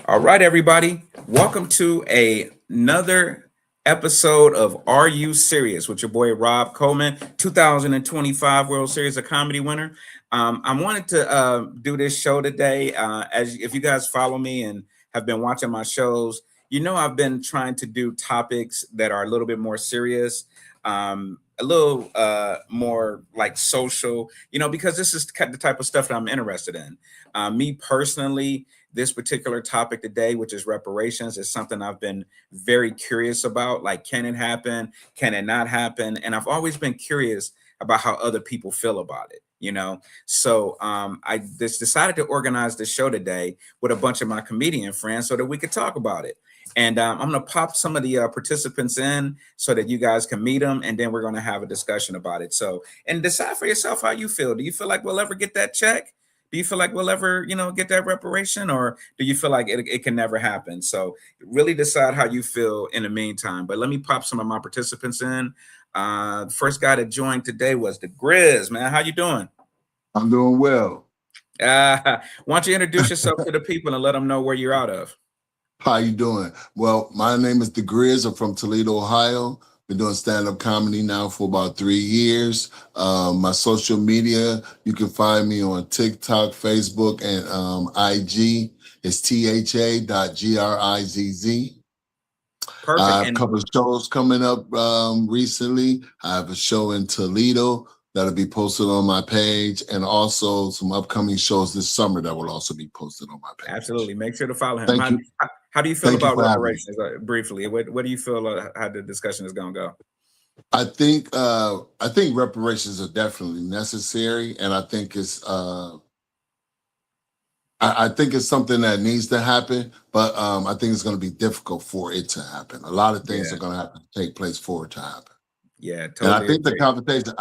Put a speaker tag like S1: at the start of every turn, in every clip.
S1: All right, everybody. Welcome to another episode of Are You Serious with your boy Rob Coleman, 2025 World Series of Comedy winner. I wanted to do this show today. As if you guys follow me and have been watching my shows, you know I've been trying to do topics that are a little bit more serious, a little more like social, because this is the type of stuff that I'm interested in. Me personally, this particular topic today, which is reparations, is something I've been very curious about. Like, can it happen? Can it not happen? And I've always been curious about how other people feel about it. So I just decided to organize this show today with a bunch of my comedian friends so that we could talk about it. And I'm going to pop some of the participants in so that you guys can meet them, and then we're going to have a discussion about it. So, and decide for yourself how you feel. Do you feel like we'll ever get that check? Do you feel like we'll ever, get that reparation, or do you feel like it can never happen? So really decide how you feel in the meantime. But let me pop some of my participants in. The first guy that joined today was the Grizz, man. How you doing?
S2: I'm doing well.
S1: Why don't you introduce yourself to the people and let them know where you're out of?
S2: How you doing? Well, my name is The Grizz. I'm from Toledo, Ohio. Been doing stand-up comedy now for about 3 years. My social media, you can find me on TikTok, Facebook, and IG. It's tha.grizz.
S1: Perfect.
S2: I have a couple of shows coming up recently. I have a show in Toledo that'll be posted on my page, and also some upcoming shows this summer that will also be posted on my page.
S1: Absolutely. Make sure to follow him.
S2: Thank you.
S1: How do you feel about reparations? Briefly, what do you feel how the discussion is going to go?
S2: I think reparations are definitely necessary, and I think it's I think it's something that needs to happen, but I think it's going to be difficult for it to happen. A lot of things are going to have to take place for it to happen.
S1: Yeah, totally.
S2: And I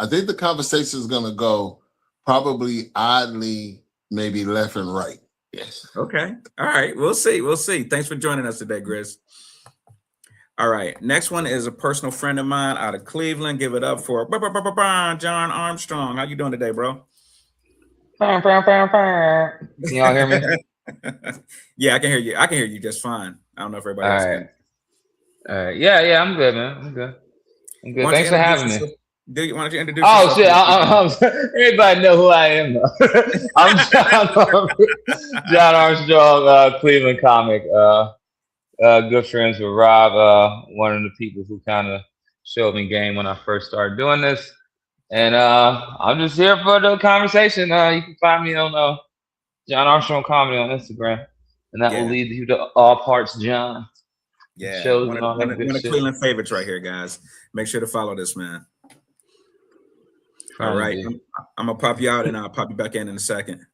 S2: think the conversation is going to go probably oddly, maybe left and right. Yes.
S1: Okay. All right. We'll see. Thanks for joining us today, Grizz. All right. Next one is a personal friend of mine out of Cleveland. Give it up for John Armstrong. How you doing today, bro?
S3: Can y'all hear me?
S1: Yeah, I can hear you. I can hear you just fine. I don't know if everybody else can.
S3: All right. Yeah, I'm good, man. I'm good. Thanks for having me.
S1: Why don't you introduce yourself?
S3: Shit. Everybody know who I am. I'm John Armstrong, Cleveland comic. Good friends with Rob, one of the people who kind of showed me game when I first started doing this. And I'm just here for the conversation. You can find me on John Armstrong Comedy on Instagram. And that will lead you to All Parts John.
S1: Yeah,
S3: shows
S1: one of Cleveland favorites right here, guys. Make sure to follow this man. All right, I'm gonna pop you out and I'll pop you back in a second.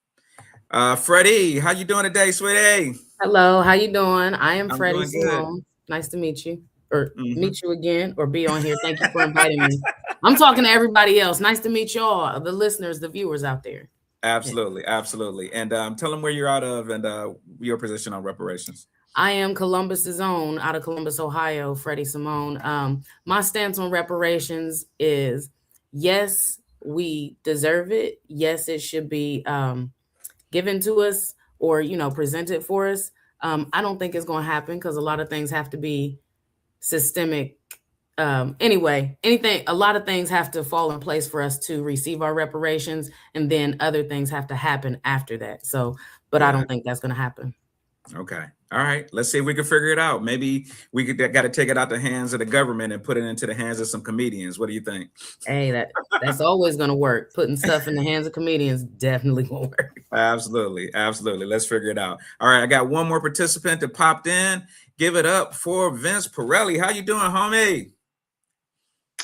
S1: Freddie, how you doing today, sweetie?
S4: Hello, how you doing? I am Freddie Simone. Nice to meet you, or meet you again, or be on here. Thank you for inviting me. I'm talking to everybody else. Nice to meet y'all, the listeners, the viewers out there.
S1: Absolutely. And tell them where you're out of and your position on reparations.
S4: I am Columbus's own, out of Columbus, Ohio, Freddie Simone. My stance on reparations is yes, we deserve it. Yes, it should be given to us or, presented for us. I don't think it's going to happen because a lot of things have to be systemic. A lot of things have to fall in place for us to receive our reparations, and then other things have to happen after that. So, but I don't think that's going to happen.
S1: Okay. All right. Let's see if we can figure it out. Maybe we got to take it out the hands of the government and put it into the hands of some comedians. What do you think?
S4: Hey, that's always going to work. Putting stuff in the hands of comedians definitely won't work.
S1: Absolutely. Let's figure it out. All right. I got one more participant that popped in. Give it up for Vince Pirelli. How you doing, homie?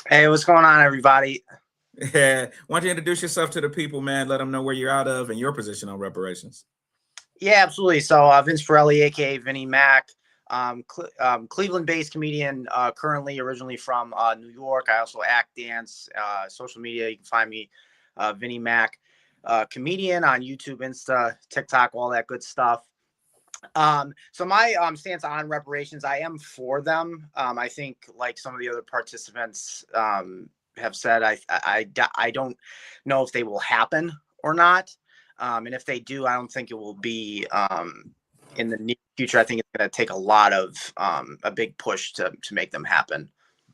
S5: Hey, what's going on, everybody?
S1: Yeah. Why don't you introduce yourself to the people, man? Let them know where you're out of and your position on reparations.
S5: Yeah, absolutely. So Vince Pirelli, aka Vinnie Mac, Cleveland-based comedian, originally from New York. I also act, dance, social media. You can find me, Vinnie Mac, comedian on YouTube, Insta, TikTok, all that good stuff. So my stance on reparations, I am for them. I think, like some of the other participants have said, I don't know if they will happen or not. And if they do, I don't think it will be in the near future, I think it's going to take a lot of a big push to make them happen.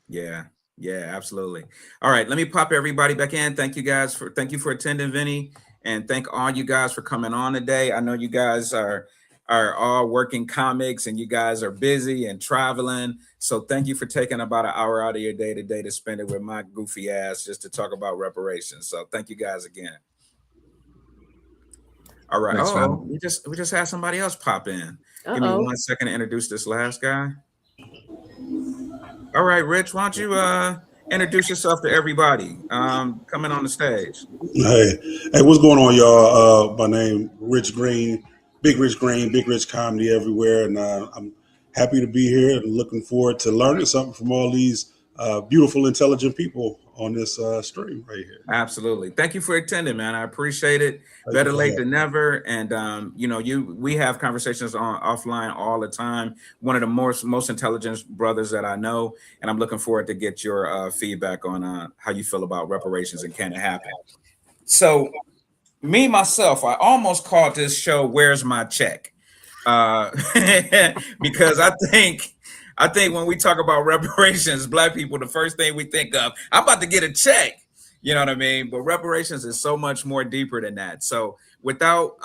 S1: Yeah, absolutely. All right, let me pop everybody back in. Thank you for attending, Vinny, and thank all you guys for coming on today. I know you guys are all working comics and you guys are busy and traveling. So thank you for taking about an hour out of your day today to spend it with my goofy ass just to talk about reparations. So thank you guys again. All right.
S2: Thanks,
S1: Oh,
S2: man.
S1: we just had somebody else pop in. Give me 1 second to introduce this last guy. All right, Rich, why don't you introduce yourself to everybody coming on the stage?
S6: Hey, what's going on, y'all? My name Rich Green, Big Rich Green, Big Rich Comedy everywhere, and I'm happy to be here and looking forward to learning something from all these beautiful, intelligent people on this stream right here.
S1: Absolutely. Thank you for attending, man. I appreciate it.
S6: Thank
S1: Better
S6: you for
S1: late
S6: having
S1: than never. And we have conversations on offline all the time. One of the most intelligent brothers that I know, and I'm looking forward to get your feedback on how you feel about reparations and can it happen. So, me myself, I almost called this show "Where's My Check," because I think when we talk about reparations, Black people, the first thing we think of, I'm about to get a check. You know what I mean? But reparations is so much more deeper than that. So without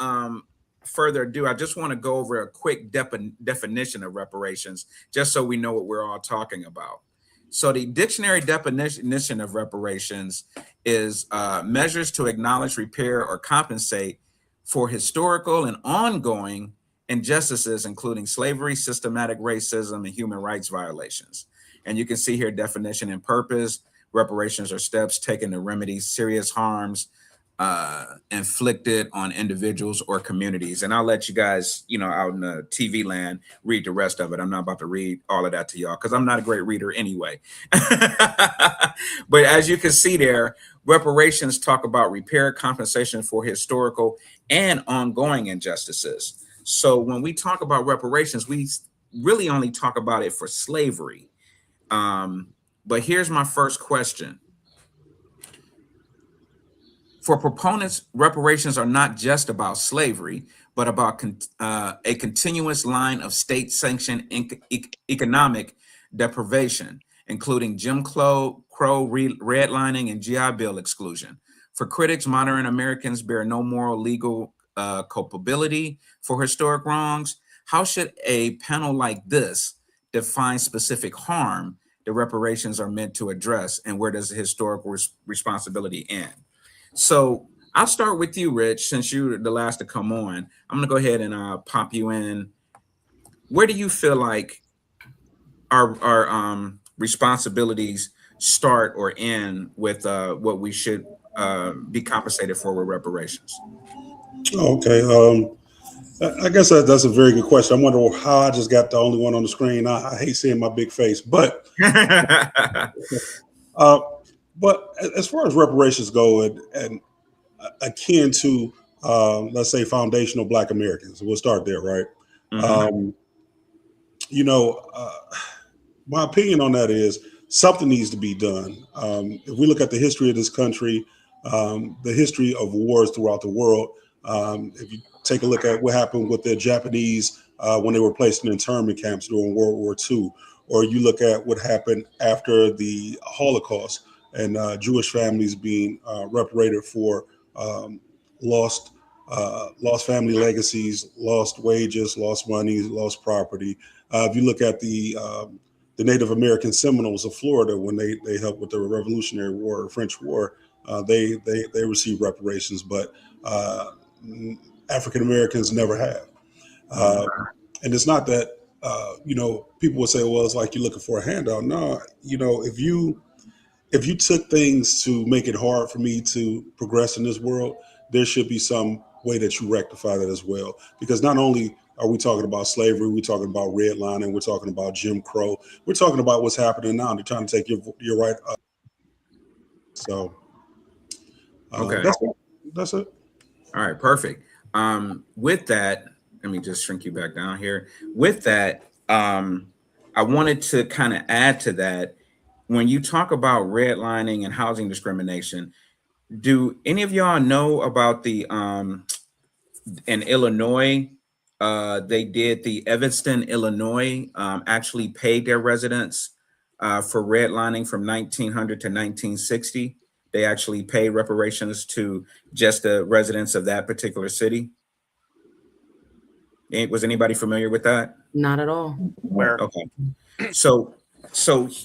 S1: further ado, I just want to go over a quick definition of reparations, just so we know what we're all talking about. So the dictionary definition of reparations is measures to acknowledge, repair, or compensate for historical and ongoing injustices, including slavery, systematic racism, and human rights violations. And you can see here definition and purpose. Reparations are steps taken to remedy serious harms inflicted on individuals or communities. And I'll let you guys, out in the TV land, read the rest of it. I'm not about to read all of that to y'all because I'm not a great reader anyway. But as you can see there, reparations talk about repair, compensation for historical and ongoing injustices. So when we talk about reparations, we really only talk about it for slavery. But here's my first question. For proponents, reparations are not just about slavery, but about a continuous line of state-sanctioned economic deprivation, including Jim Crow redlining and GI Bill exclusion. For critics, modern Americans bear no moral legal culpability for historic wrongs. How should a panel like this define specific harm the reparations are meant to address, and where does the historical responsibility end? So I'll start with you, Rich, since you're the last to come on. I'm going to go ahead and pop you in. Where do you feel like our responsibilities start or end with what we should be compensated for with reparations?
S6: Okay. I guess that's a very good question. I wonder how I just got the only one on the screen. I hate seeing my big face, but but as far as reparations go, and akin to let's say foundational Black Americans, we'll start there, right? Mm-hmm. My opinion on that is something needs to be done. If we look at the history of this country, the history of wars throughout the world, if you take a look at what happened with the Japanese when they were placed in internment camps during World War II, or you look at what happened after the Holocaust and Jewish families being reparated for lost family legacies, lost wages, lost money, lost property. If you look at the Native American Seminoles of Florida, when they helped with the Revolutionary War, French War, they received reparations, but African Americans never have. And it's not that people would say, well, it's like you're looking for a handout. No, if you took things to make it hard for me to progress in this world, there should be some way that you rectify that as well. Because not only are we talking about slavery, we're talking about redlining, we're talking about Jim Crow, we're talking about what's happening now. They're trying to take your right up. So
S1: okay,
S6: that's it.
S1: All right, perfect. With that, let me just shrink you back down here. With that, I wanted to kind of add to that. When you talk about redlining and housing discrimination, do any of y'all know about the in Illinois, They did the Evanston, Illinois, actually paid their residents for redlining from 1900 to 1960. They actually paid reparations to just the residents of that particular city. Was anybody familiar with that?
S4: Not at all.
S5: Where
S1: Okay. So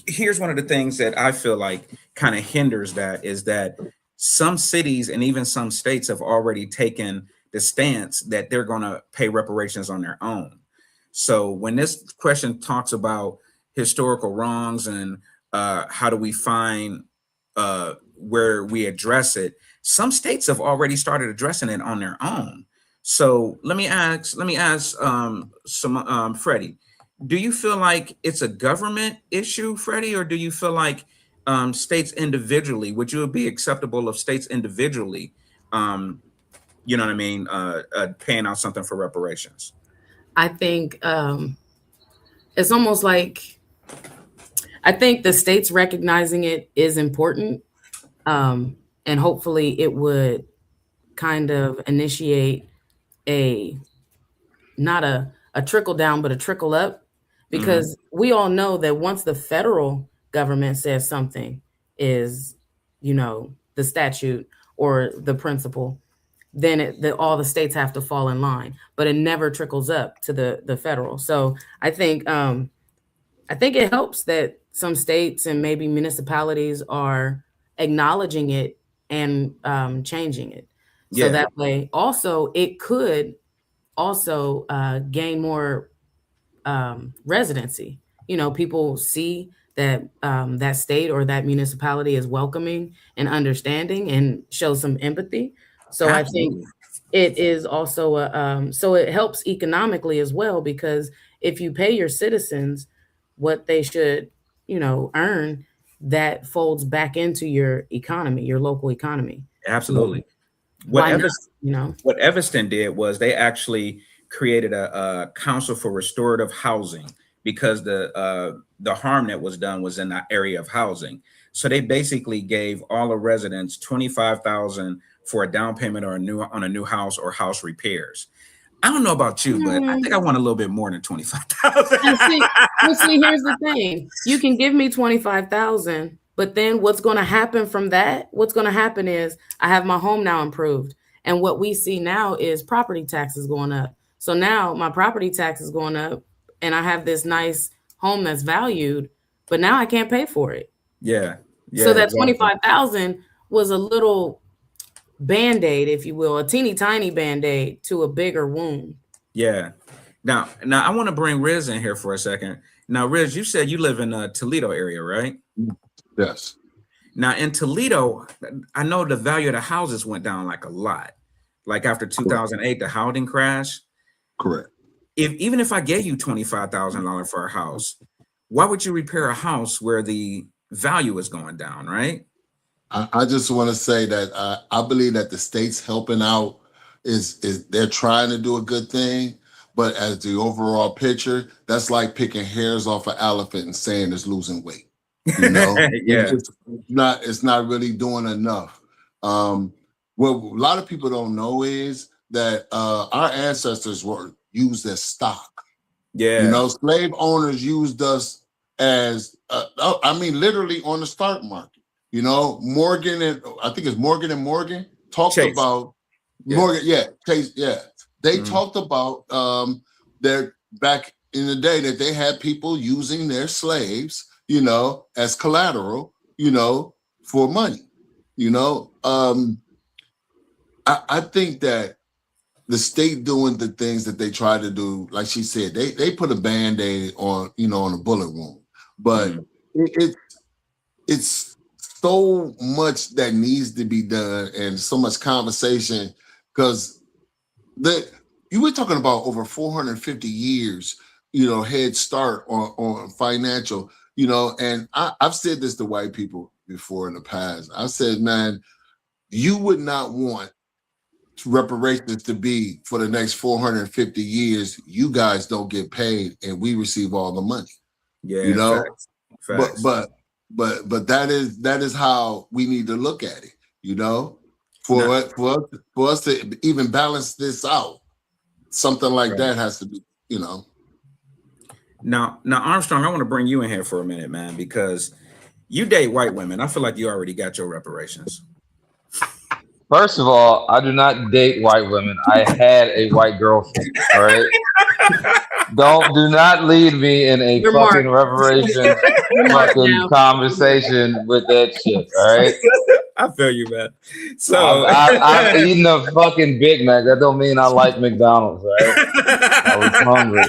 S1: here's one of the things that I feel like kind of hinders that is that some cities and even some states have already taken the stance that they're going to pay reparations on their own. So when this question talks about historical wrongs and how do we find where we address it, some states have already started addressing it on their own. So let me ask Freddie, do you feel like it's a government issue, Freddie, or do you feel like states individually, would you be acceptable of states individually, you know what I mean, paying out something for reparations?
S4: I think it's almost like, I think the states recognizing it is important. And hopefully it would kind of initiate not a trickle down, but a trickle up, because we all know that once the federal government says something is, the statute or the principle, then all the states have to fall in line, but it never trickles up to the federal. So I think it helps that some states and maybe municipalities are acknowledging it and changing it. So
S1: Yeah.
S4: that way also it could also gain more residency. People see that that state or that municipality is welcoming and understanding and show some empathy. So I think
S1: Absolutely.
S4: it is also so it helps economically as well, because if you pay your citizens what they should, earn, that folds back into your economy, your local economy.
S1: Absolutely.
S4: Why not?
S1: What Evanston did was they actually created a council for restorative housing because the harm that was done was in that area of housing. So they basically gave all the residents $25,000 for a down payment or on a new house or house repairs. I don't know about you, but I think I want a little bit more than 25,000.
S4: And see, here's the thing. You can give me 25,000, but then what's going to happen from that? What's going to happen is I have my home now improved. And what we see now is property taxes going up. So now my property tax is going up and I have this nice home that's valued, but now I can't pay for it.
S1: Yeah.
S4: So that 25,000 was a little Band-Aid, if you will, a teeny tiny Band-Aid to a bigger wound.
S1: Yeah. Now I want to bring Riz in here for a second. Now, Riz, you said you live in Toledo area, right?
S2: Yes.
S1: Now in Toledo, I know the value of the houses went down like a lot. Like after 2008, the housing crash.
S2: Correct.
S1: Even if I gave you $25,000 for a house, why would you repair a house where the value is going down, right?
S2: I just want to say that I believe that the state's helping out is they're trying to do a good thing, but as the overall picture, that's like picking hairs off an elephant and saying it's losing weight.
S1: Yeah.
S2: It's not really doing enough. What a lot of people don't know is that our ancestors were used as stock.
S1: Yeah.
S2: Slave owners used us as literally on the stock market. Morgan and I think it's Morgan and Morgan talked
S1: Chase.
S2: about Morgan, Chase, They talked about their back in the day that they had people using their slaves, as collateral, for money. I think that the state doing the things that they try to do, like she said, they put a Band-Aid on, on a bullet wound, but it's so much that needs to be done and so much conversation, because you were talking about over 450 years, head start on financial, and I've said this to white people before in the past. I said, man, you would not want reparations to be for the next 450 years. You guys don't get paid and we receive all the money.
S1: Yeah. Facts.
S2: But that is how we need to look at it, for us to even balance this out. something like
S1: Right.
S2: that has to be, you know.
S1: Now, Armstrong, I want to bring you in here for a minute, man, because you date white women. I feel like you already got your reparations.
S3: First of all, I do not date white women. I had a white girlfriend. All right. Do not lead me in a
S4: You're
S3: fucking
S4: marked.
S3: reparations
S4: You're marked
S3: fucking
S4: now.
S3: conversation with that shit. All right.
S1: I feel you, man.
S3: I've,
S1: So
S3: I've eaten a fucking Big Mac. That don't mean I like McDonald's. All right. I was hungry.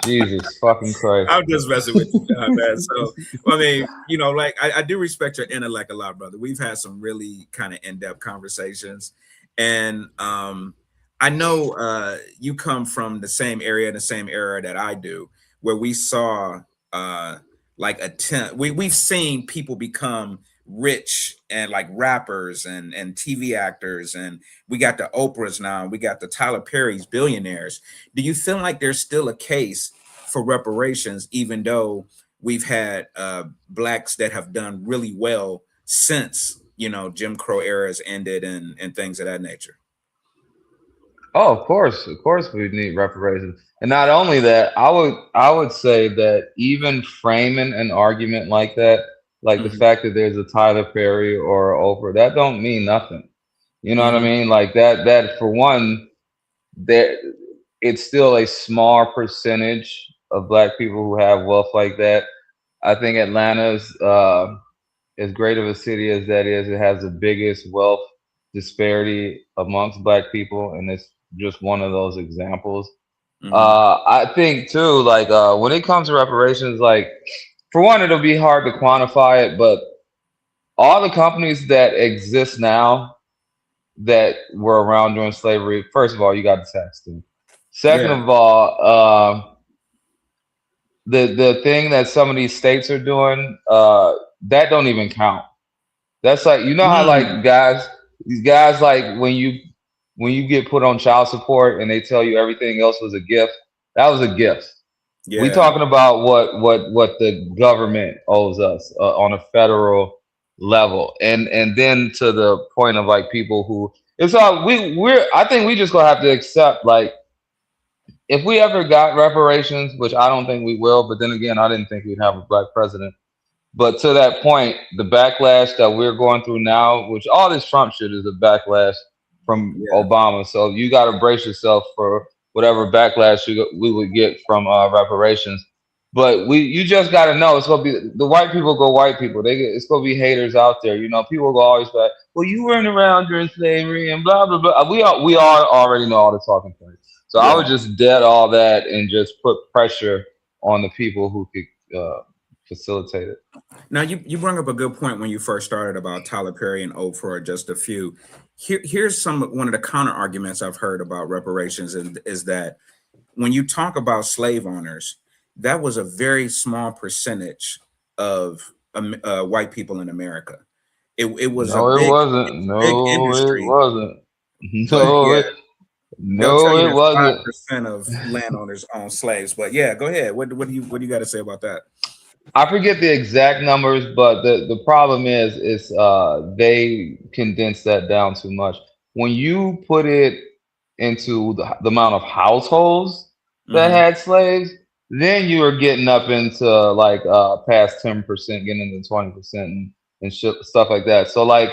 S3: Jesus fucking Christ.
S1: I'm just messing with you, John, man. So, I mean, you know, like I do respect your intellect a lot, brother. We've had some really kind of in-depth conversations, and I know you come from the same area, the same era that I do, where we saw like we've seen people become rich and like rappers and TV actors, and we got the Oprahs now, we got the Tyler Perry's, billionaires. Do you feel like there's still a case for reparations, even though we've had blacks that have done really well since, you know, Jim Crow era has ended and things of that nature?
S3: Oh, of course, we need reparations, and not only that, I would say that even framing an argument like that, like the
S1: Hmm.
S3: fact that there's a Tyler Perry or a Oprah, that don't mean nothing. You know what I
S1: Hmm.
S3: mean? Like that for one, there it's still a small percentage of black people who have wealth like that. I think Atlanta's as great of a city as that is, it has the biggest wealth disparity amongst black people, and it's just one of those examples.
S1: Hmm.
S3: I think too, like when it comes to reparations, like for one, it'll be hard to quantify it, but all the companies that exist now that were around during slavery, first of all, you got the tax thing. Second
S1: Yeah.
S3: of all, the thing that some of these states are doing, that don't even count. That's like, you know how
S1: Mm.
S3: like these guys, like when you get put on child support and they tell you everything else was a gift, that was a gift. We
S1: Yeah.
S3: talking about what the government owes us on a federal level, and then to the point of like people who it's all we're I think we just gonna have to accept, like, if we ever got reparations, which I don't think we will, but then again, I didn't think we'd have a black president. But to that point, the backlash that we're going through now, which all this Trump shit is a backlash from
S1: Yeah.
S3: Obama. So you got to brace yourself for whatever backlash we would get from reparations. But you just got to know it's gonna be the white people go white people. It's gonna be haters out there. You know, people go always like, well, you weren't around during slavery and blah blah blah. We all already know all the talking points. So I would
S1: Yeah.
S3: just dead all that and just put pressure on the people who could facilitate it.
S1: Now you bring up a good point when you first started about Tyler Perry and Oprah, just a few. Here's one of the counter arguments I've heard about reparations, and is that when you talk about slave owners, that was a very small percentage of white people in America. It was a
S3: No, it
S1: big
S3: wasn't.
S1: big
S3: No, it
S1: industry,
S3: wasn't.
S1: but yeah, they'll tell
S3: No,
S1: you
S3: it
S1: that
S3: wasn't.
S1: 5% of landowners own slaves. But yeah, go ahead. What do you got to say about that?
S3: I forget the exact numbers, but the problem is they condense that down too much. When you put it into the amount of households that
S1: Hmm.
S3: had slaves, then you are getting up into like past 10%, getting into 20% and stuff like that. So like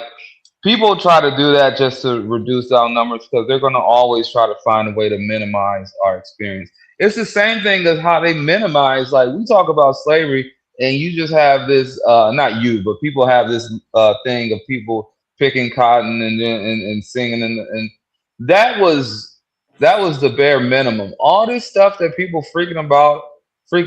S3: people try to do that just to reduce down numbers because they're going to always try to find a way to minimize our experience. It's the same thing as how they minimize, like we talk about slavery, and you just have this, not you, but people have this thing of people picking cotton and singing, and that was the bare minimum. All this stuff that people freaking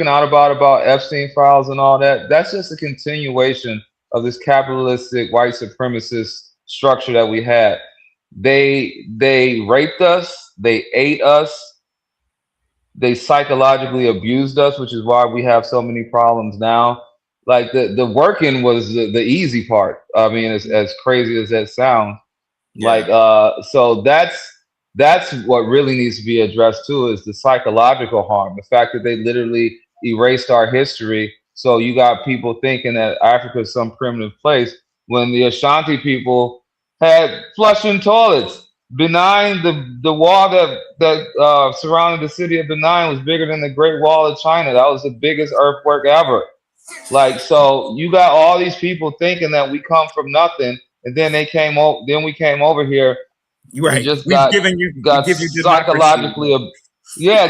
S3: out about Epstein files and all that, that's just a continuation of this capitalistic white supremacist structure that we had. They raped us, they ate us, they psychologically abused us, which is why we have so many problems now. Like the working was the easy part. I mean, as crazy as that sounds,
S1: Yeah.
S3: like so that's what really needs to be addressed too, is the psychological harm, the fact that they literally erased our history. So you got people thinking that Africa is some primitive place when the Ashanti people had flushing toilets. Benin, the wall that surrounded the city of Benin was bigger than the Great Wall of China. That was the biggest earthwork ever. Like, so you got all these people thinking that we come from nothing, and then then we came over here
S1: You're
S3: and
S1: right.
S3: just
S1: We've given you, we
S3: got
S1: give you democracy.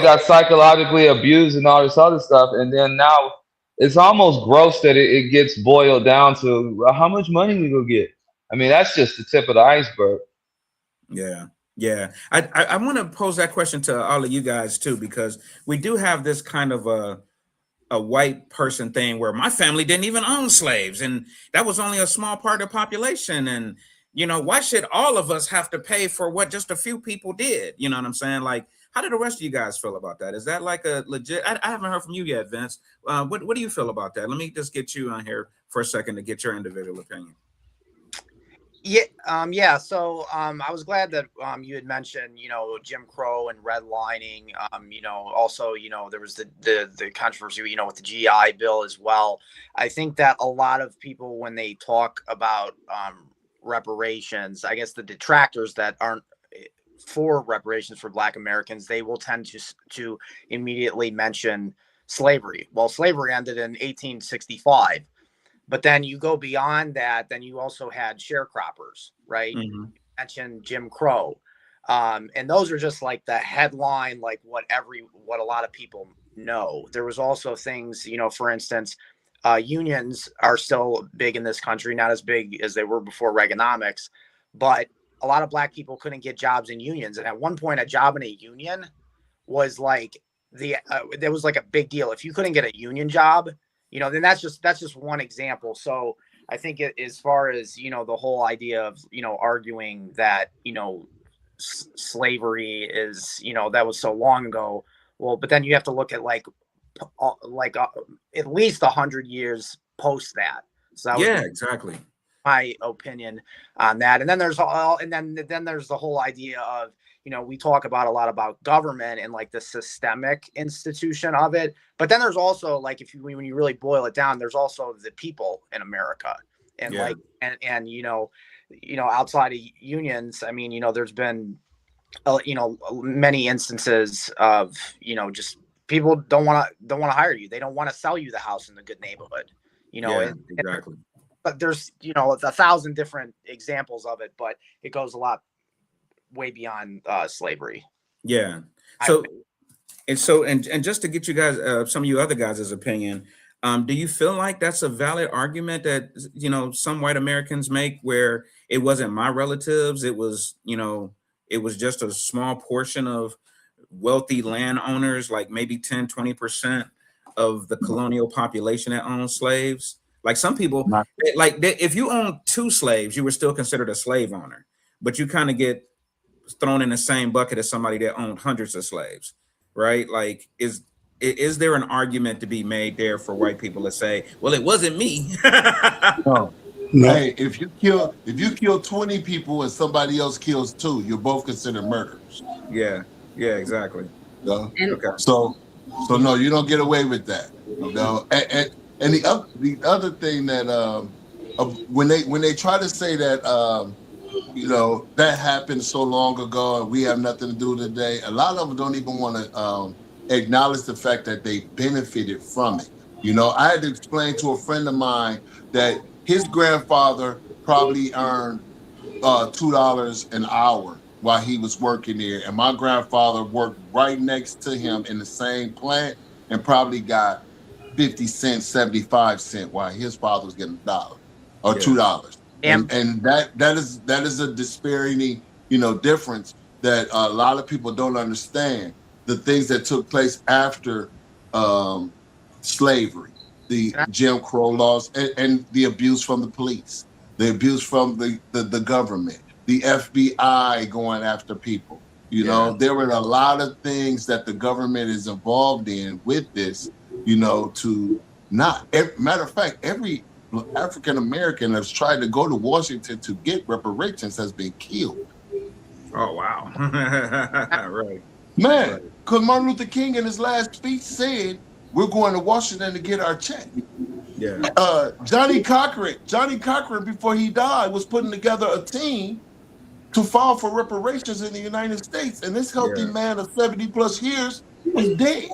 S3: got psychologically abused and all this other stuff, and then now it's almost gross that it gets boiled down to how much money we gonna get. I mean, that's just the tip of the iceberg.
S1: Yeah. Yeah. I want to pose that question to all of you guys too, because we do have this kind of a white person thing where my family didn't even own slaves, and that was only a small part of the population. And why should all of us have to pay for what just a few people did? You know what I'm saying? Like, how do the rest of you guys feel about that? Is that like a legit? I haven't heard from you yet, Vince. What do you feel about that? Let me just get you on here for a second to get your individual opinion.
S5: Yeah. So I was glad that you had mentioned, Jim Crow and redlining. Also, there was the controversy, with the GI Bill as well. I think that a lot of people, when they talk about reparations, I guess the detractors that aren't for reparations for Black Americans, they will tend to immediately mention slavery. Well, slavery ended in 1865. But then you go beyond that, then you also had sharecroppers, right?
S1: Mm-hmm.
S5: You mentioned Jim Crow. And those are just like the headline, like what a lot of people know. There was also things, for instance, unions are still big in this country, not as big as they were before Reaganomics, but a lot of Black people couldn't get jobs in unions. And at one point, a job in a union was like there was like a big deal. If you couldn't get a union job, then that's just one example. So I think as far as, the whole idea of, arguing that, slavery is, that was so long ago. Well, but then you have to look at at least 100 years post that. So that would be
S1: Exactly.
S5: my opinion on that. And then there's there's the whole idea of, we talk about a lot about government and like the systemic institution of it. But then there's also like, when you really boil it down, there's also the people in America. And outside of unions, I mean, there's been, many instances of, just people don't want to hire you. They don't want to sell you the house in the good neighborhood,
S1: Exactly.
S5: But there's, 1,000 different examples of it, but it goes a lot way beyond slavery.
S1: Yeah. And just to get you guys, some of you other guys' opinion, do you feel like that's a valid argument that, some white Americans make, where it wasn't my relatives, it was just a small portion of wealthy landowners, like maybe 10-20% of the colonial population that owned slaves? Like some people, if you owned 2 slaves, you were still considered a slave owner, but you kind of get thrown in the same bucket as somebody that owned hundreds of slaves, right? Like, is there an argument to be made there for white people to say, well, it wasn't me?
S2: No.
S6: No.
S2: Hey, if you kill 20 people and somebody else kills 2, you're both considered murderers.
S1: Yeah, exactly.
S2: No?
S1: Okay.
S2: So no, you don't get away with that. No. And the other thing that when they try to say that that happened so long ago and we have nothing to do today, a lot of them don't even want to acknowledge the fact that they benefited from it. I had to explain to a friend of mine that his grandfather probably earned $2 an hour while he was working there, and my grandfather worked right next to him in the same plant and probably got 50 cents, 75 cents, while his father was getting $1 or $2. And that is a disparity, difference that a lot of people don't understand. The things that took place after slavery, the Jim Crow laws, and the abuse from the police, the abuse from the government, the FBI going after people. There were a lot of things that the government is involved in with this, to not. Matter of fact, every African American that's tried to go to Washington to get reparations has been killed.
S1: Oh, wow. Right.
S2: Man, because Martin Luther King in his last speech said, we're going to Washington to get our check.
S1: Yeah.
S2: Johnny Cochran, before he died, was putting together a team to file for reparations in the United States, and this healthy
S1: Yeah.
S2: man of 70 plus years was dead.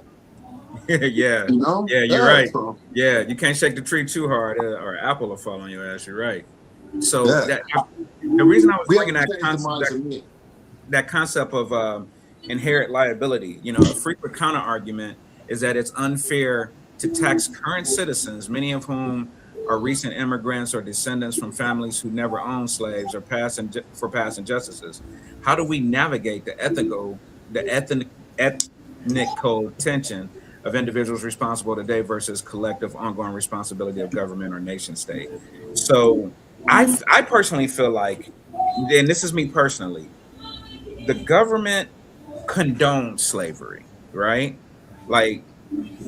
S1: Yeah.
S2: You know?
S1: Yeah, you're
S2: Yeah.
S1: right.
S2: So,
S1: Yeah, you can't shake the tree too hard, or apple will fall on your ass. You're right. So
S2: yeah.
S1: the reason I was
S2: We have
S1: bringing
S2: to change the minds of men.
S1: that concept of inherent liability, a frequent counter argument is that it's unfair to tax current citizens, many of whom are recent immigrants or descendants from families who never owned slaves or for past injustices. How do we navigate the ethnical tension of individuals responsible today versus collective ongoing responsibility of government or nation state? So I personally feel like, and this is me personally, the government condoned slavery, right? Like,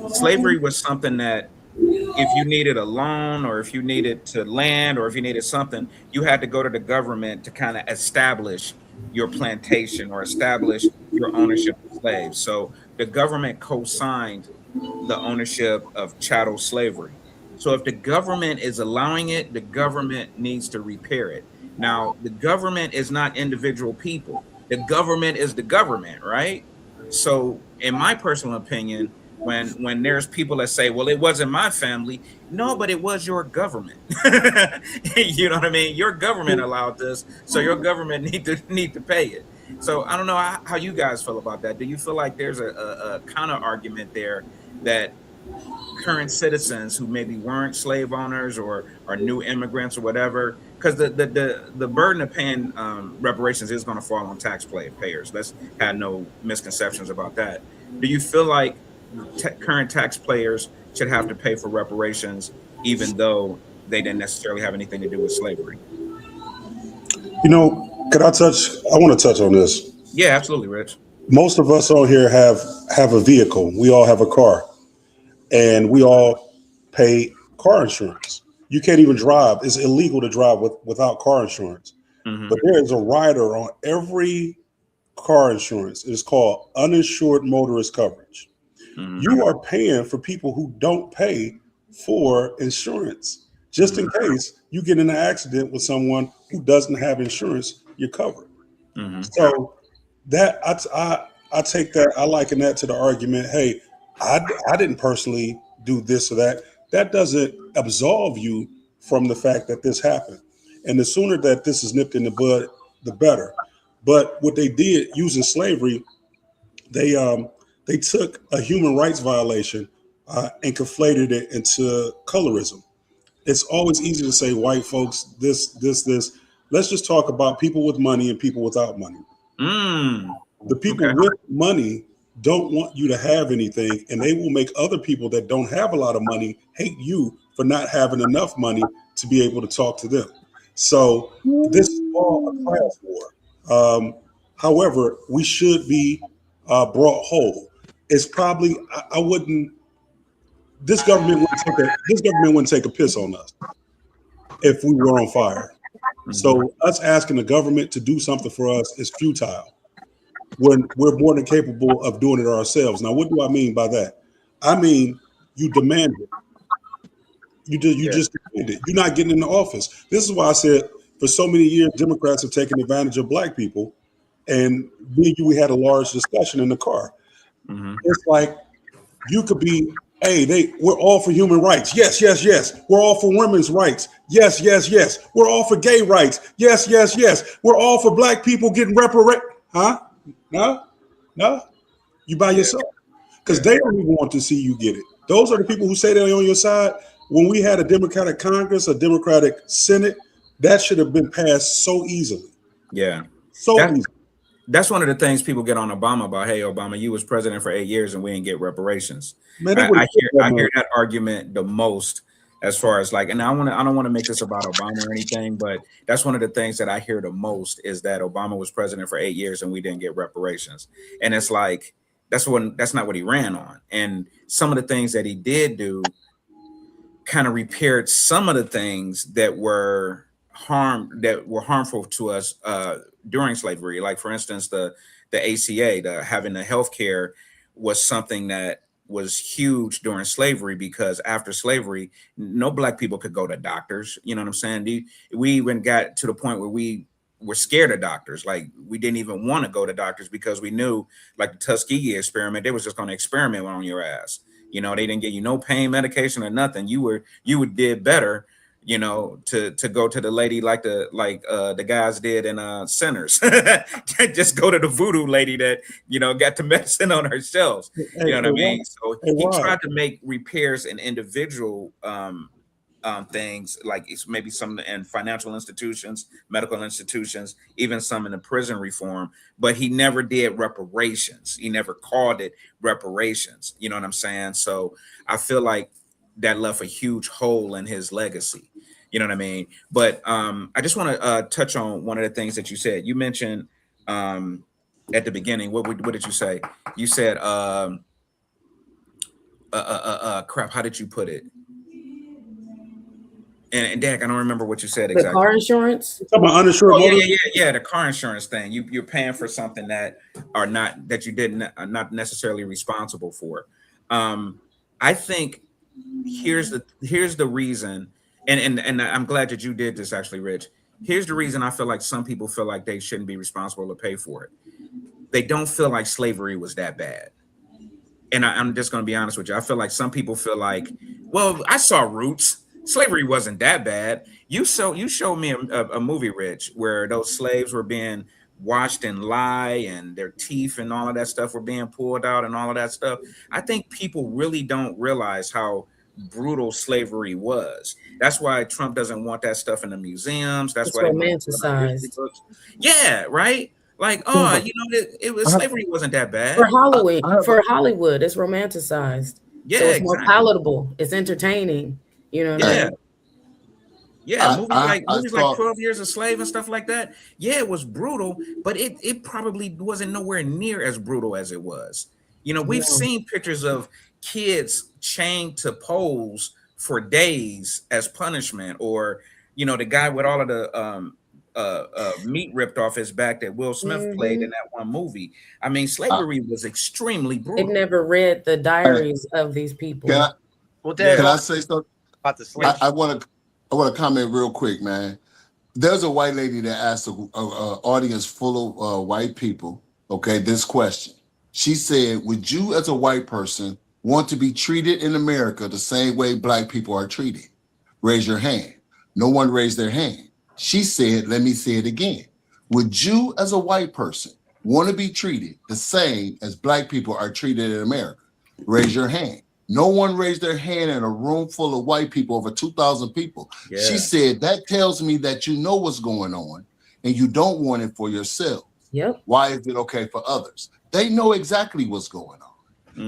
S1: slavery was something that if you needed a loan or if you needed to land or if you needed something, you had to go to the government to kind of establish your plantation or establish your ownership of slaves. So the government co-signed the ownership of chattel slavery. So if the government is allowing it, the government needs to repair it. Now, the government is not individual people. The government is the government, right? So, in my personal opinion, when there's people that say, "Well, it wasn't my family," no, but it was your government. You know what I mean? Your government allowed this, so your government need to pay it. So I don't know how you guys feel about that. Do you feel like there's a counter argument there that current citizens who maybe weren't slave owners or are new immigrants or whatever, because the burden of paying reparations is going to fall on taxpayers. Let's have no misconceptions about that. Do you feel like current taxpayers should have to pay for reparations even though they didn't necessarily have anything to do with slavery?
S6: I want to touch on this.
S1: Yeah, absolutely, Rich.
S6: Most of us on here have a vehicle. We all have a car, and we all pay car insurance. You can't even drive. It's illegal to drive without car insurance.
S1: Mm-hmm.
S6: But there is a rider on every car insurance. It is called uninsured motorist coverage.
S1: Mm-hmm.
S6: You are paying for people who don't pay for insurance. Just in case you get in an accident with someone who doesn't have insurance, you're covered.
S1: Mm-hmm.
S6: So that I take that, I liken that to the argument, hey, I didn't personally do this or that. That doesn't absolve you from the fact that this happened. And the sooner that this is nipped in the bud, the better. But what they did using slavery, they took a human rights violation and conflated it into colorism. It's always easy to say white folks, this. Let's just talk about people with money and people without money. The people with money don't want you to have anything, and they will make other people that don't have a lot of money hate you for not having enough money to be able to talk to them. So this is all a class war. However, we should be brought whole. It's probably I wouldn't. This government wouldn't take a piss on us if we were on fire.
S1: Mm-hmm.
S6: So us asking the government to do something for us is futile when we're more than capable of doing it ourselves. Now, what do I mean by that? I mean, you demand it. You just demand it. You're not getting in the office. This is why I said for so many years, Democrats have taken advantage of black people. And we had a large discussion in the car.
S1: Mm-hmm.
S6: It's like you could be, hey, we're all for human rights. Yes, yes, yes. We're all for women's rights. Yes, yes, yes. We're all for gay rights. Yes, yes, yes. We're all for black people getting reparations. Huh? No. You by yourself. Because they don't even want to see you get it. Those are the people who say they're on your side. When we had a Democratic Congress, a Democratic Senate, that should have been passed so easily.
S1: Yeah.
S6: So easily.
S1: That's one of the things people get on Obama about. Hey, Obama, you was president for 8 years and we didn't get reparations. Man, I hear that argument the most, as far as like, and I don't want to make this about Obama or anything, but that's one of the things that I hear the most is that Obama was president for 8 years and we didn't get reparations. And it's like, that's not what he ran on. And some of the things that he did do kind of repaired some of the things that were harmful to us during slavery. Like, for instance, the ACA, having the healthcare was something that was huge during slavery, because after slavery, no black people could go to doctors. You know what I'm saying? We even got to the point where we were scared of doctors. Like we didn't even want to go to doctors because we knew, like the Tuskegee experiment, they was just going to experiment on your ass. You know, they didn't give you no pain medication or nothing. You did better, you know, to go to the lady like the guys did in Centers. Just go to the voodoo lady that, you know, got the medicine on her shelves.
S6: Hey,
S1: You know what I mean?
S6: Rob,
S1: So
S6: hey,
S1: he
S6: Rob.
S1: tried to make repairs in individual things, like it's maybe some in financial institutions, medical institutions, even some in the prison reform, but he never did reparations. He never called it reparations. You know what I'm saying? So I feel like that left a huge hole in his legacy. You know what I mean? But I just want to touch on one of the things that you said. You mentioned at the beginning. What did you say? You said crap. How did you put it? And Dak, I don't remember what you said
S4: The
S1: exactly.
S4: car insurance.
S6: Talking about uninsured
S1: Oh yeah,
S6: motorist.
S1: yeah. The car insurance thing. You're paying for something that you didn't are not necessarily responsible for. I think here's the reason, and I'm glad that you did this actually, Rich. Here's the reason I feel like some people feel like they shouldn't be responsible to pay for it. They don't feel like slavery was that bad. And I'm just going to be honest with you. I feel like some people feel like, well, I saw Roots. Slavery wasn't that bad. You showed me a movie, Rich, where those slaves were being washed in lye and their teeth and all of that stuff were being pulled out and all of that stuff. I think people really don't realize how brutal slavery was. That's why Trump doesn't want that stuff in the museums. That's
S4: It's
S1: why they want to put it on history
S4: romanticized.
S1: books. Yeah, right. Like,
S2: Yeah,
S1: oh,
S2: but
S1: you know, it was
S2: I have,
S1: slavery wasn't that
S4: For
S1: bad.
S4: Halloween,
S2: I have,
S4: for Hollywood, it's romanticized. So
S1: Yeah,
S4: it's more
S1: exactly.
S4: palatable. It's entertaining. You know what I
S2: I,
S1: Yeah.
S4: mean?
S1: Yeah,
S2: I
S1: movies like
S2: saw.
S1: 12 Years a Slave and stuff like that. Yeah, it was brutal, but it probably wasn't nowhere near as brutal as it was. You know, we've
S4: No.
S1: seen pictures of kids chained to poles for days as punishment, or you know, the guy with all of the meat ripped off his back that Will Smith played in
S4: Hmm.
S1: that one movie. I mean,
S2: I,
S1: slavery was extremely
S4: They've
S1: brutal.
S4: never read the
S2: I-
S4: diaries of these
S2: can
S4: people.
S2: I
S5: Well,
S2: can
S1: Yeah,
S2: I say something?
S5: about the
S1: yeah.
S5: slave.
S2: I want to comment real quick, man. There's a white lady that asked a audience full of white people, okay, this question. She said, would you as a white person want to be treated in America the same way black people are treated? Raise your hand. No one raised their hand. She said, let me say it again. Would you as a white person want to be treated the same as black people are treated in America? Raise your hand. No one raised their hand in a room full of white people, over 2,000 people. She
S1: Yeah,
S2: said, that tells me that you know what's going on and you don't want it for yourself.
S4: Yep.
S2: Why is it okay for others? They know exactly what's going on.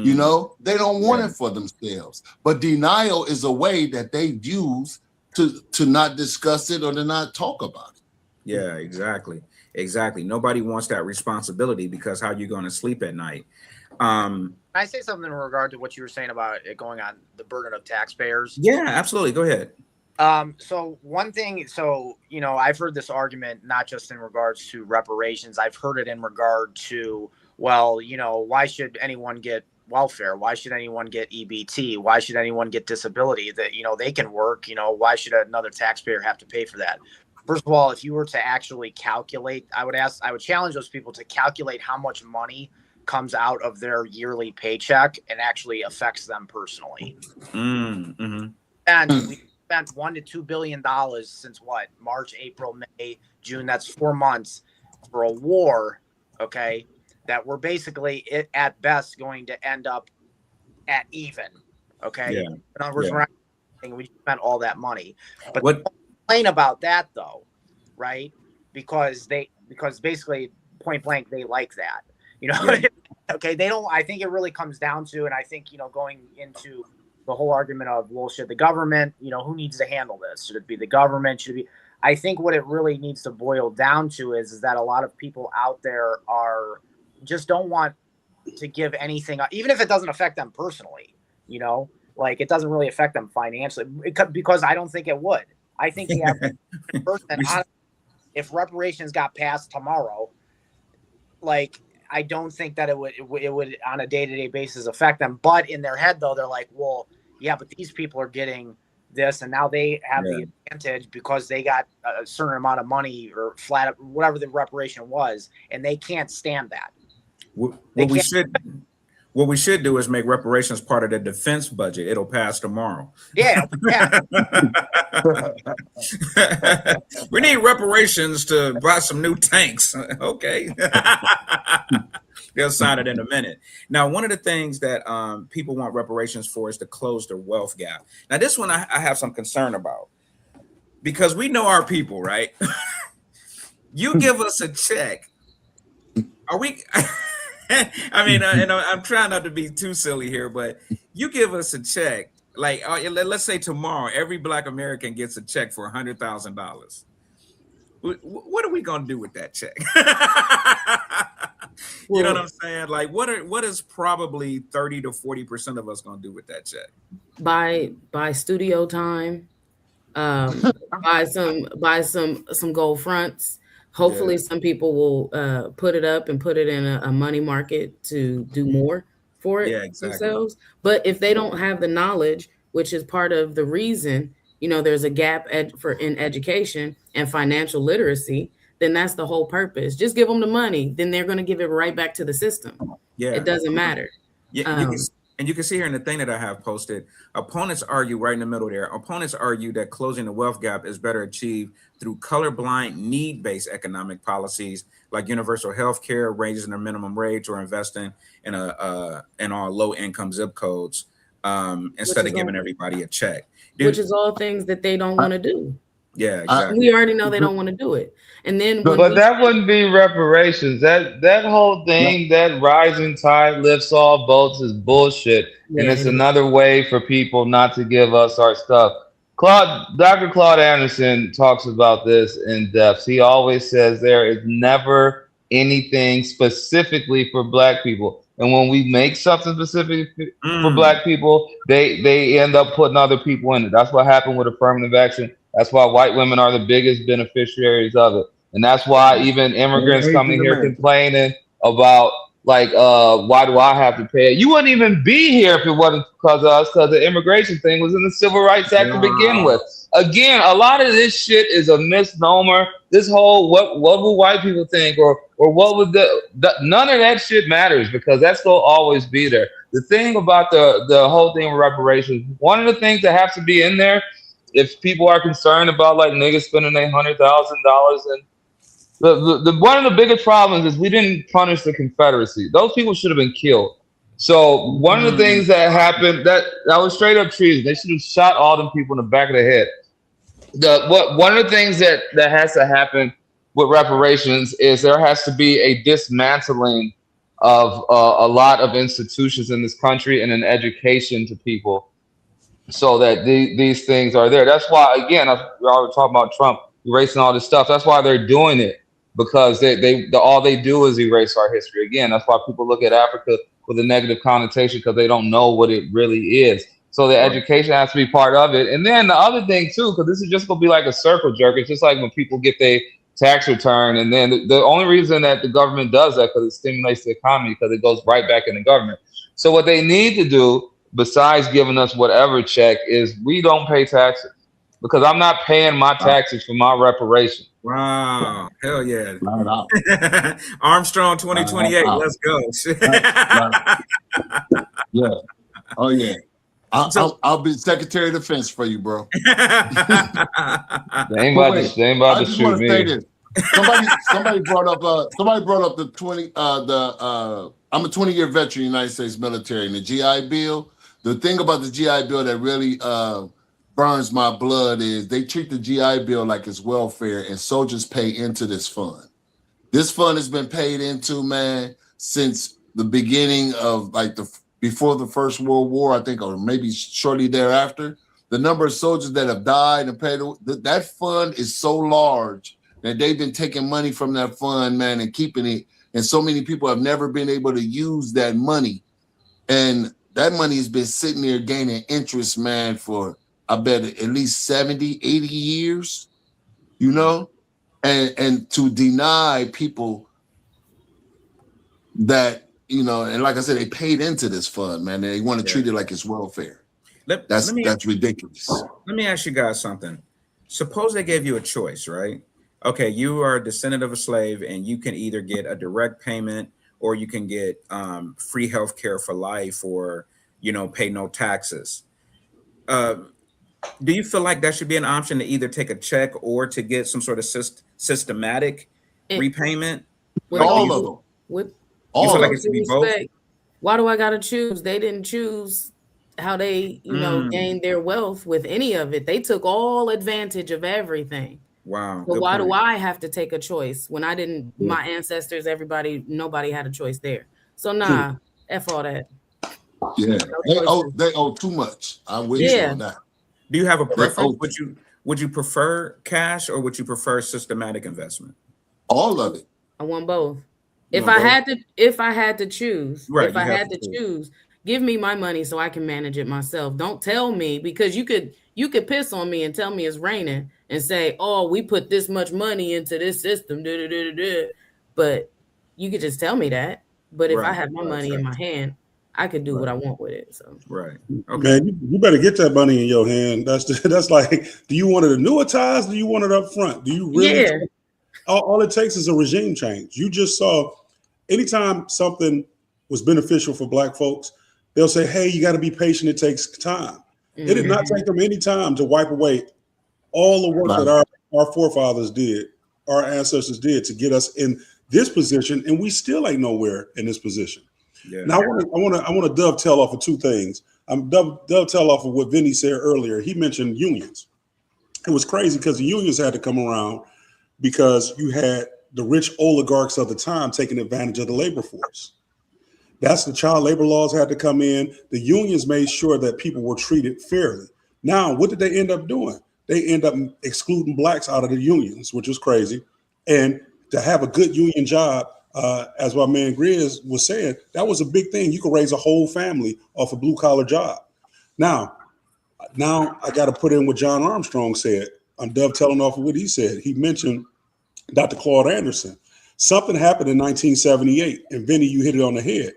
S2: You
S1: mhm,
S2: know, they don't want
S1: yeah,
S2: it for themselves. But denial is a way that they use to not discuss it or to not talk about it.
S1: yeah, exactly. Nobody wants that responsibility because how you going to sleep at night? Um,
S5: Can I say something in regard to what you were saying about it going on the burden of taxpayers?
S1: yeah, absolutely. Go ahead.
S5: So one thing, you know, I've heard this argument not just in regards to reparations. I've heard it in regard to, well, you know, why should anyone get welfare? Why should anyone get EBT? Why should anyone get disability? That, you know, they can work. You know, why should another taxpayer have to pay for that? First of all, if you were to actually calculate, I would challenge those people to calculate how much money comes out of their yearly paycheck and actually affects them personally.
S1: Mm-hmm.
S5: And we spent $1 to $2 billion since what? March, April, May, June. That's 4 months for a war. Okay, that we're basically at best going to end up at even. Okay,
S1: Yeah,
S5: in other words,
S1: yeah.
S5: we're not saying we spent all that money, but
S1: What?
S5: complain about that though, right? Because basically point blank they like that. You know,
S1: Yeah,
S5: okay, they don't. I think it really comes down to, and I think, you know, going into the whole argument of, well, should the government, you know, who needs to handle this? Should it be the government? Should it be? I think what it really needs to boil down to is that a lot of people out there are just don't want to give anything, even if it doesn't affect them personally. You know, like it doesn't really affect them financially, because I don't think it would. I think the average person, if reparations got passed tomorrow, like, I don't think that it would on a day-to-day basis affect them. But in their head, though, they're like, well, yeah, but these people are getting this, and now they have
S1: Yeah.
S5: the advantage because they got a certain amount of money or flat whatever the reparation was, and they can't stand that.
S1: What
S5: They
S1: we
S5: can't.
S1: should do is make reparations part of the defense budget. It'll pass tomorrow.
S5: Yeah, yeah.
S1: We need reparations to buy some new tanks. Okay. They'll sign it in a minute. Now, one of the things that people want reparations for is to close the wealth gap. Now, this one I have some concern about because we know our people, right? You give us a check. Are we? I mean, and I'm trying not to be too silly here, but you give us a check, like let's say tomorrow, every Black American gets a check for $100,000. What are we gonna do with that check? You know what I'm saying? Like, what is probably 30 to 40% of us gonna do with that check?
S4: Buy studio time, buy some gold fronts. Hopefully some people will put it up and put it in a money market to do more for it themselves. But if they don't have the knowledge, which is part of the reason, there's a gap in education and financial literacy, then that's the whole purpose. Just give them the money, then they're going to give it right back to the system.
S1: Yeah,
S4: it doesn't matter.
S1: Yeah, you can see here in the thing that I have posted, opponents argue right in the middle there. Opponents argue that closing the wealth gap is better achieved through colorblind, need-based economic policies like universal health care, raising the minimum wage, or investing in our low-income zip codes instead of giving everybody a check.
S4: Which is all things that they don't want to do.
S1: Yeah, exactly.
S4: We already know they don't want to do it. And then
S3: but that wouldn't be reparations. That whole thing, that rising tide lifts all boats is bullshit. Yeah, and it's another way for people not to give us our stuff. Dr. Claude Anderson talks about this in depth. He always says there is never anything specifically for Black people. And when we make something specific for Black people, they end up putting other people in it. That's what happened with affirmative action. That's why white women are the biggest beneficiaries of it. And that's why even immigrants coming here complaining about, like, why do I have to pay it? You wouldn't even be here if it wasn't because of us, because the immigration thing was in the Civil Rights Act to begin with. Again, a lot of this shit is a misnomer. This whole what will white people think, or what would none of that shit matters, because that's going to always be there. The thing about the whole thing with reparations, one of the things that has to be in there, if people are concerned about like niggas spending $100,000, and the one of the biggest problems is we didn't punish the Confederacy. Those people should have been killed. So one of the things that happened that was straight up treason. They should have shot all them people in the back of the head. One of the things that has to happen with reparations is there has to be a dismantling of a lot of institutions in this country and an education to people, so that these things are there. That's why, again, we already talking about Trump erasing all this stuff. That's why they're doing it, because all they do is erase our history. Again, that's why people look at Africa with a negative connotation, because they don't know what it really is. So the education has to be part of it. And then the other thing too, because this is just gonna be like a circle jerk. It's just like when people get their tax return, and then the only reason that the government does that because it stimulates the economy, because it goes right back in the government. So what they need to do, besides giving us whatever check, is we don't pay taxes, because I'm not paying my taxes for my reparation.
S1: Wow. Hell yeah. Armstrong 2028. Let's go.
S2: Yeah. Oh yeah. I'll be Secretary of Defense for you, bro.
S3: They ain't about to shoot me.
S2: Somebody brought up the 20 I'm a 20-year veteran of the United States military, and the GI Bill. The thing about the GI Bill that really burns my blood is they treat the GI Bill like it's welfare, and soldiers pay into this fund. This fund has been paid into, man, since the beginning of before the First World War, I think, or maybe shortly thereafter. The number of soldiers that have died and paid, that fund is so large that they've been taking money from that fund, man, and keeping it. And so many people have never been able to use that money. And that money has been sitting there gaining interest, man, for, I bet, at least 70, 80 years, and to deny people that, and like I said, they paid into this fund, man. They want to treat it like it's welfare.
S1: Let me
S2: That's ridiculous.
S1: let me ask you guys something. Suppose they gave you a choice, right? Okay, you are a descendant of a slave, and you can either get a direct payment or you can get free health care for life, or pay no taxes. Uh, do you feel like that should be an option, to either take a check or to get some sort of systematic
S4: And
S1: repayment?
S4: with
S1: Like,
S2: All
S4: all
S2: of
S4: due,
S2: them.
S4: with
S1: you
S4: with
S1: feel
S2: All
S1: like
S2: of
S4: all
S1: it
S2: them.
S1: should
S4: due
S1: be both?
S4: respect, why do I gotta choose? They didn't choose how they,
S1: Mm,
S4: gained their wealth with any of it. They took all advantage of everything.
S1: wow,
S4: So
S1: good
S4: why do
S1: point.
S4: I have to take a choice when I didn't? My ancestors, everybody, nobody had a choice there. So
S2: True.
S4: nah, f all that.
S2: Yeah.
S4: No choices.
S2: They owe too much. I'm
S1: Do
S2: with
S1: you
S2: you
S4: Yeah,
S2: on that.
S1: do you have a
S2: They
S1: preference?
S2: owe
S1: Would you prefer cash, or would you prefer systematic investment?
S2: all of it.
S4: I want both.
S1: You want both?
S4: If I had to choose,
S1: Right, you have to choose.
S4: give me my money so I can manage it myself. Don't tell me, because you could piss on me and tell me it's raining and say, "Oh, we put this much money into this system." Da, da, da, da, da. But you could just tell me that. But if I
S1: Right,
S4: have my
S1: right,
S4: money in my
S1: facts.
S4: hand, I could do what
S1: Right,
S4: I want with it. So
S1: right. Okay.
S6: Man, you better get that money in your hand. That's like, do you want it annuitized? Do you want it up front? Do you really?
S4: yeah,
S6: All it takes is a regime change. You just saw, anytime something was beneficial for Black folks, they'll say, hey, you got to be patient. It takes time. It did not
S4: mhm.
S6: take them any time to wipe away all the work that
S2: Right.
S6: our forefathers did, our ancestors did, to get us in this position, and we still ain't nowhere in this position.
S1: Yeah.
S6: Now, I want to dovetail off of two things. I'm dovetail off of what Vinny said earlier. He mentioned unions. It was crazy because the unions had to come around because you had the rich oligarchs of the time taking advantage of the labor force. That's the child labor laws had to come in. The unions made sure that people were treated fairly. Now, what did they end up doing? They end up excluding Blacks out of the unions, which was crazy. And to have a good union job, as my man Grizz was saying, that was a big thing. You could raise a whole family off a blue collar job. Now I got to put in what John Armstrong said. I'm dovetailing off of what he said. He mentioned Dr. Claude Anderson. Something happened in 1978, and Vinny, you hit it on the head.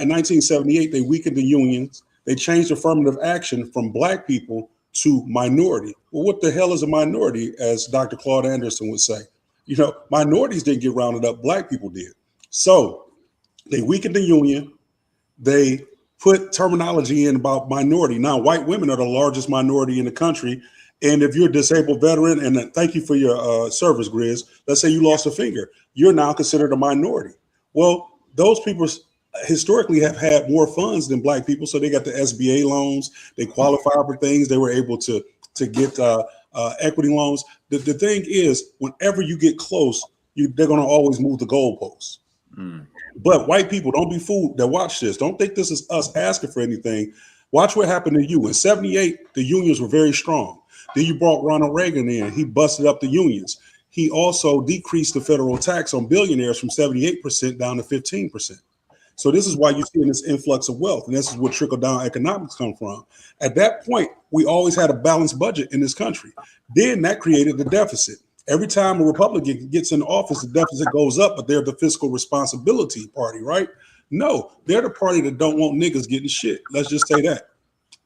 S6: In 1978, they weakened the unions. They changed affirmative action from Black people to minority. Well, what the hell is a minority, as Dr. Claude Anderson would say? Minorities didn't get rounded up, Black people did. So they weakened the union. They put terminology in about minority. Now, white women are the largest minority in the country. And if you're a disabled veteran, and thank you for your service, Grizz, let's say you lost a finger, you're now considered a minority. Well, those people historically have had more funds than Black people. So they got the SBA loans, they qualify for things, they were able to get equity loans. The thing is, whenever you get close, they're going to always move the goalposts.
S1: Mm.
S6: But white people, don't be fooled that watch this. Don't think this is us asking for anything. Watch what happened to you. In 78, the unions were very strong. Then you brought Ronald Reagan in. He busted up the unions. He also decreased the federal tax on billionaires from 78% down to 15%. So this is why you're seeing this influx of wealth. And this is where trickle-down economics come from. At that point, we always had a balanced budget in this country. Then that created the deficit. Every time a Republican gets in office, the deficit goes up, but they're the fiscal responsibility party, right? No, they're the party that don't want niggas getting shit. Let's just say that.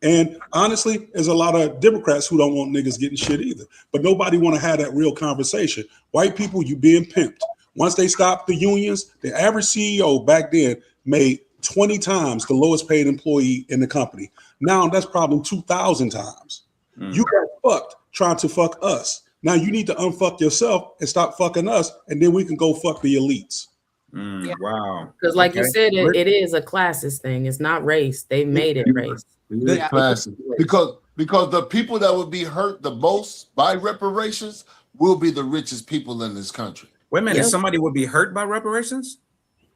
S6: And honestly, there's a lot of Democrats who don't want niggas getting shit either. But nobody want to have that real conversation. White people, you being pimped. Once they stopped the unions, the average CEO back then made 20 times the lowest paid employee in the company. Now that's probably 2,000 times.
S1: Mm.
S6: You got fucked trying to fuck us. Now you need to unfuck yourself and stop fucking us, and then we can go fuck the elites.
S1: Mm. Wow.
S4: Because like you
S1: Okay.
S4: said, it is a classist thing. It's not race. They made it race.
S2: It's classic. Because the people that would be hurt the most by reparations will be the richest people in this country.
S1: Wait a minute.
S4: Yep.
S1: Somebody would be hurt by reparations?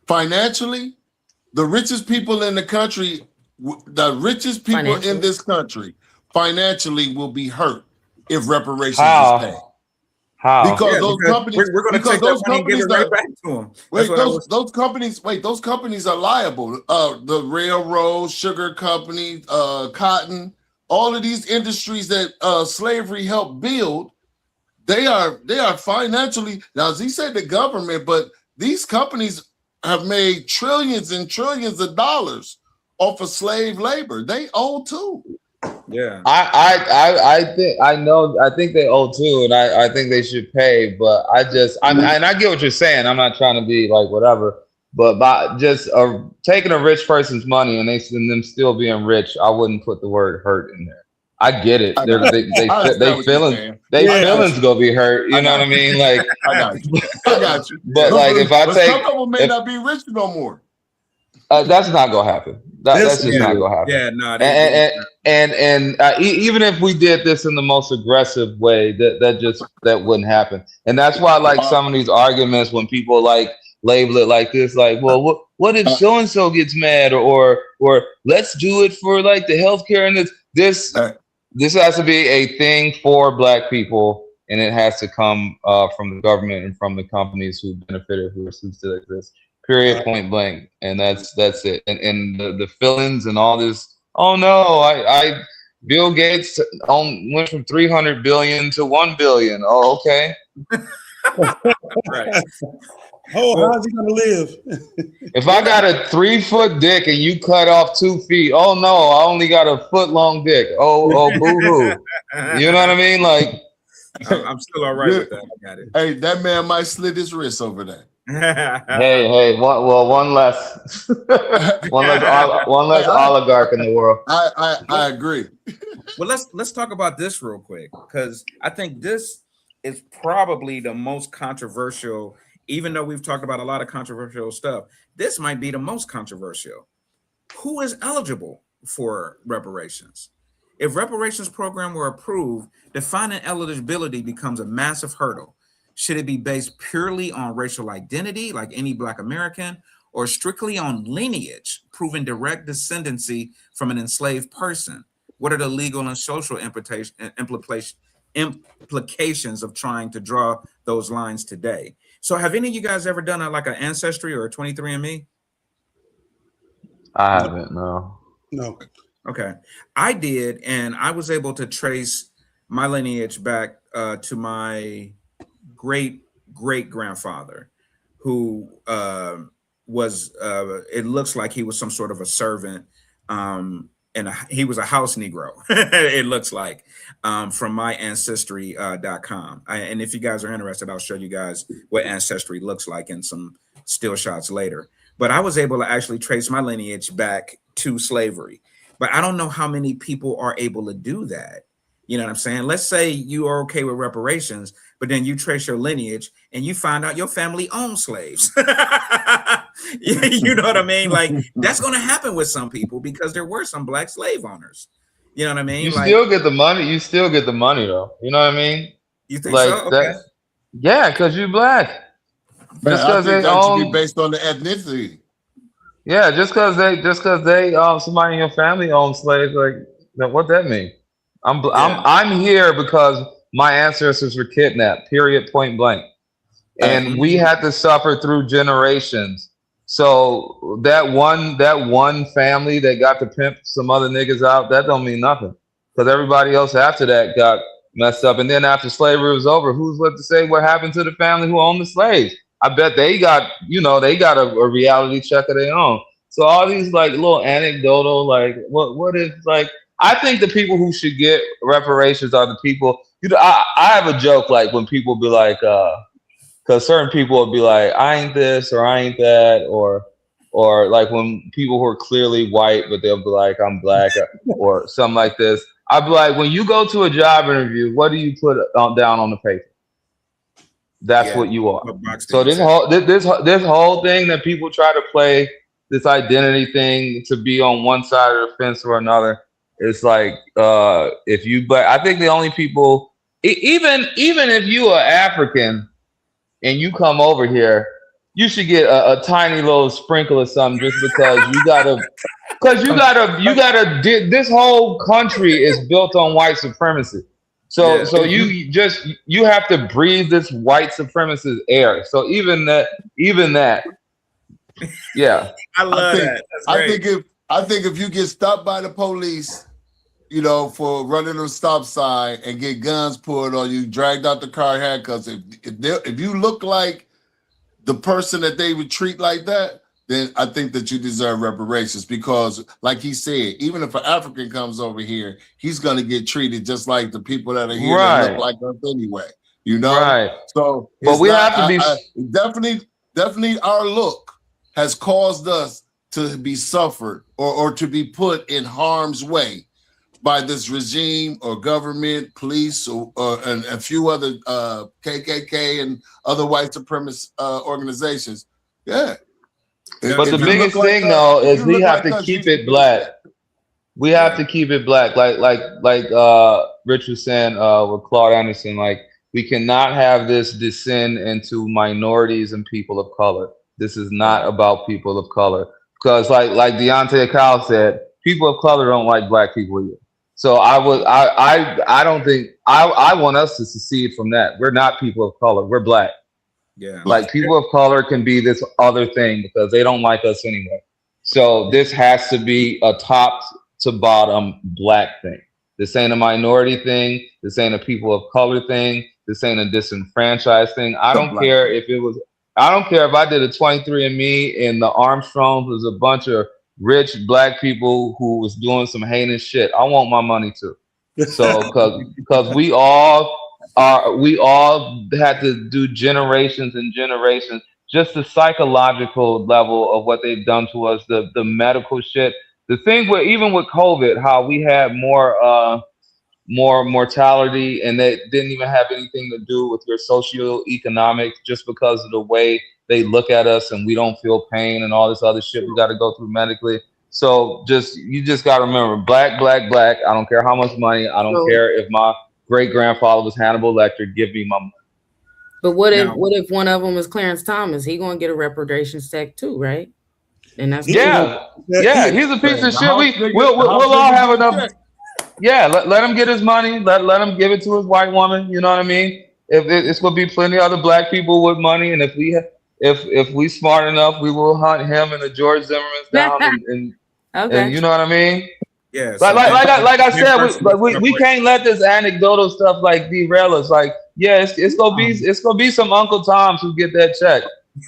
S2: Financially, the richest people in the country, the richest people in
S4: Financially.
S2: this country financially will be hurt if reparations
S3: How?
S2: is paid.
S3: How?
S2: Because
S1: Yeah,
S2: those
S1: because
S2: companies,
S1: we're going to
S2: because
S1: take that
S2: those
S1: money and give
S2: companies
S1: it
S2: are,
S1: right back to them.
S2: wait, those companies are liable. The railroad, sugar company, cotton, all of these industries that slavery helped build, they are financially, now as he said, the government, but these companies have made trillions and trillions of dollars off of slave labor. They owe too.
S1: Yeah.
S3: I think they owe too, and I think they should pay. But and I get what you're saying. I'm not trying to be like whatever, but by just taking a rich person's money and them still being rich, I wouldn't put the word hurt in there. I get it.
S2: I got you. I understand
S3: They
S2: what you're
S3: feelings
S2: saying.
S3: they
S6: Yeah.
S3: feelings gonna be hurt. You
S2: I
S3: know
S2: got
S3: what I mean? Like
S2: I got you. I got you.
S3: But like if I
S2: but
S3: take,
S2: some of them may
S3: if,
S2: not be rich no more.
S3: that's not gonna happen. That's just not gonna happen.
S1: Yeah, no,
S3: Even if we did this in the most aggressive way, that wouldn't happen. And that's why, like some of these arguments, when people like label it like this, like, well, what if so and so gets mad, or let's do it for like the healthcare, and this has to be a thing for Black people, and it has to come from the government and from the companies who benefited, who still exist. Period, point blank, and that's it. And the feelings and all this. Oh no, I Bill Gates went from 300 billion to 1 billion. Oh, okay.
S1: right.
S6: How's he gonna live?
S3: If I got a 3-foot dick and you cut off 2 feet, oh no, I only got a foot-long dick. Oh, boo-hoo. You know what I mean? Like,
S1: I'm still all right with that. I got it.
S2: Hey, that man might slit his wrist over that.
S3: hey, one less, one less oligarch in the world.
S2: I agree.
S1: Well, let's talk about this real quick, because I think this is probably the most controversial. Even though we've talked about a lot of controversial stuff, this might be the most controversial. Who is eligible for reparations? If reparations program were approved, defining eligibility becomes a massive hurdle. Should it be based purely on racial identity, like any Black American, or strictly on lineage, proving direct descendancy from an enslaved person? What are the legal and social implications of trying to draw those lines today? So have any of you guys ever done like an Ancestry or a 23andMe?
S3: I haven't, no.
S6: No.
S1: Okay. I did, and I was able to trace my lineage back to my great-great-grandfather, who was, it looks like he was some sort of a servant, and he was a house Negro, it looks like, from my ancestry.com. And if you guys are interested, I'll show you guys what Ancestry looks like in some still shots later. But I was able to actually trace my lineage back to slavery. But I don't know how many people are able to do that. You know what I'm saying? Let's say you are okay with reparations, but then you trace your lineage and you find out your family owned slaves. You know what I mean? Like, that's going to happen with some people because there were some Black slave owners. You know what I mean?
S3: You still get the money. You still get the money, though. You know what I mean?
S1: You think
S3: like
S1: so? Okay.
S3: Yeah, because you're Black.
S2: Man, I think that should be based on the ethnicity.
S3: Yeah, just because they somebody in your family owns slaves, like what that mean? I'm here because my ancestors were kidnapped. Period. Point blank. And we had to suffer through generations. So that one family that got to pimp some other niggas out, that don't mean nothing. Because everybody else after that got messed up. And then after slavery was over, who's left to say what happened to the family who owned the slaves? I bet they got, a reality check of their own. So all these like little anecdotal, like what if, like, I think the people who should get reparations are the people, I have a joke, like when people be like, because certain people will be like, I ain't this or I ain't that, or like when people who are clearly white, but they'll be like, I'm Black or something like this. I'd be like, when you go to a job interview, what do you put down on the paper? That's what you are. So this whole thing that people try to play, this identity thing to be on one side of the fence or another, it's like if you. But I think the only people, even if you are African and you come over here, you should get a tiny little sprinkle of something just because you gotta. Because you gotta. This whole country is built on white supremacy. So you have to breathe this white supremacist air. So even that, yeah.
S1: I love that.
S2: I think if you get stopped by the police, for running a stop sign and get guns pulled on you, dragged out the car, handcuffs. If you look like the person that they would treat like that, then I think that you deserve reparations because, like he said, even if an African comes over here, he's going to get treated just like the people that are here that look like us anyway. You know,
S3: Right.
S2: so
S3: But we have to be
S2: definitely our look has caused us to be suffered or to be put in harm's way by this regime or government, police, and a few other KKK and other white supremacist organizations. Yeah.
S3: But the biggest thing though is we have to keep it black. We have to keep it black. Like Rich was saying with Claude Anderson, like we cannot have this descend into minorities and people of color. This is not about people of color. Because like Deontay Kyle said, people of color don't like black people either. So I don't think I want us to secede from that. We're not people of color. We're black.
S1: Yeah.
S3: Like people of color can be this other thing because they don't like us anyway. So this has to be a top to bottom black thing. This ain't a minority thing. This ain't a people of color thing. This ain't a disenfranchised thing. I don't care if I did a 23andMe and the Armstrongs was a bunch of rich black people who was doing some heinous shit. I want my money too. So because we all had to do generations and generations, just the psychological level of what they've done to us, the medical shit. The thing with even with COVID, how we had more mortality, and that didn't even have anything to do with your socioeconomic, just because of the way they look at us and we don't feel pain and all this other shit we got to go through medically. So you just got to remember, black. I don't care how much money. I don't care if my great grandfather was Hannibal Lecter. Give me my money.
S4: But what if one of them is Clarence Thomas? He gonna get a reparations check too, right? And that's
S3: he's a piece of shit. We'll all have enough. Yeah, let him get his money. Let him give it to his white woman. You know what I mean? If it's gonna be plenty of other black people with money, and if we smart enough, we will hunt him and the George Zimmermans down and you know what I mean?
S1: Yeah.
S3: Like I said, we can't let this anecdotal stuff like derail us. Like, yeah, it's gonna be some Uncle Toms who get that check,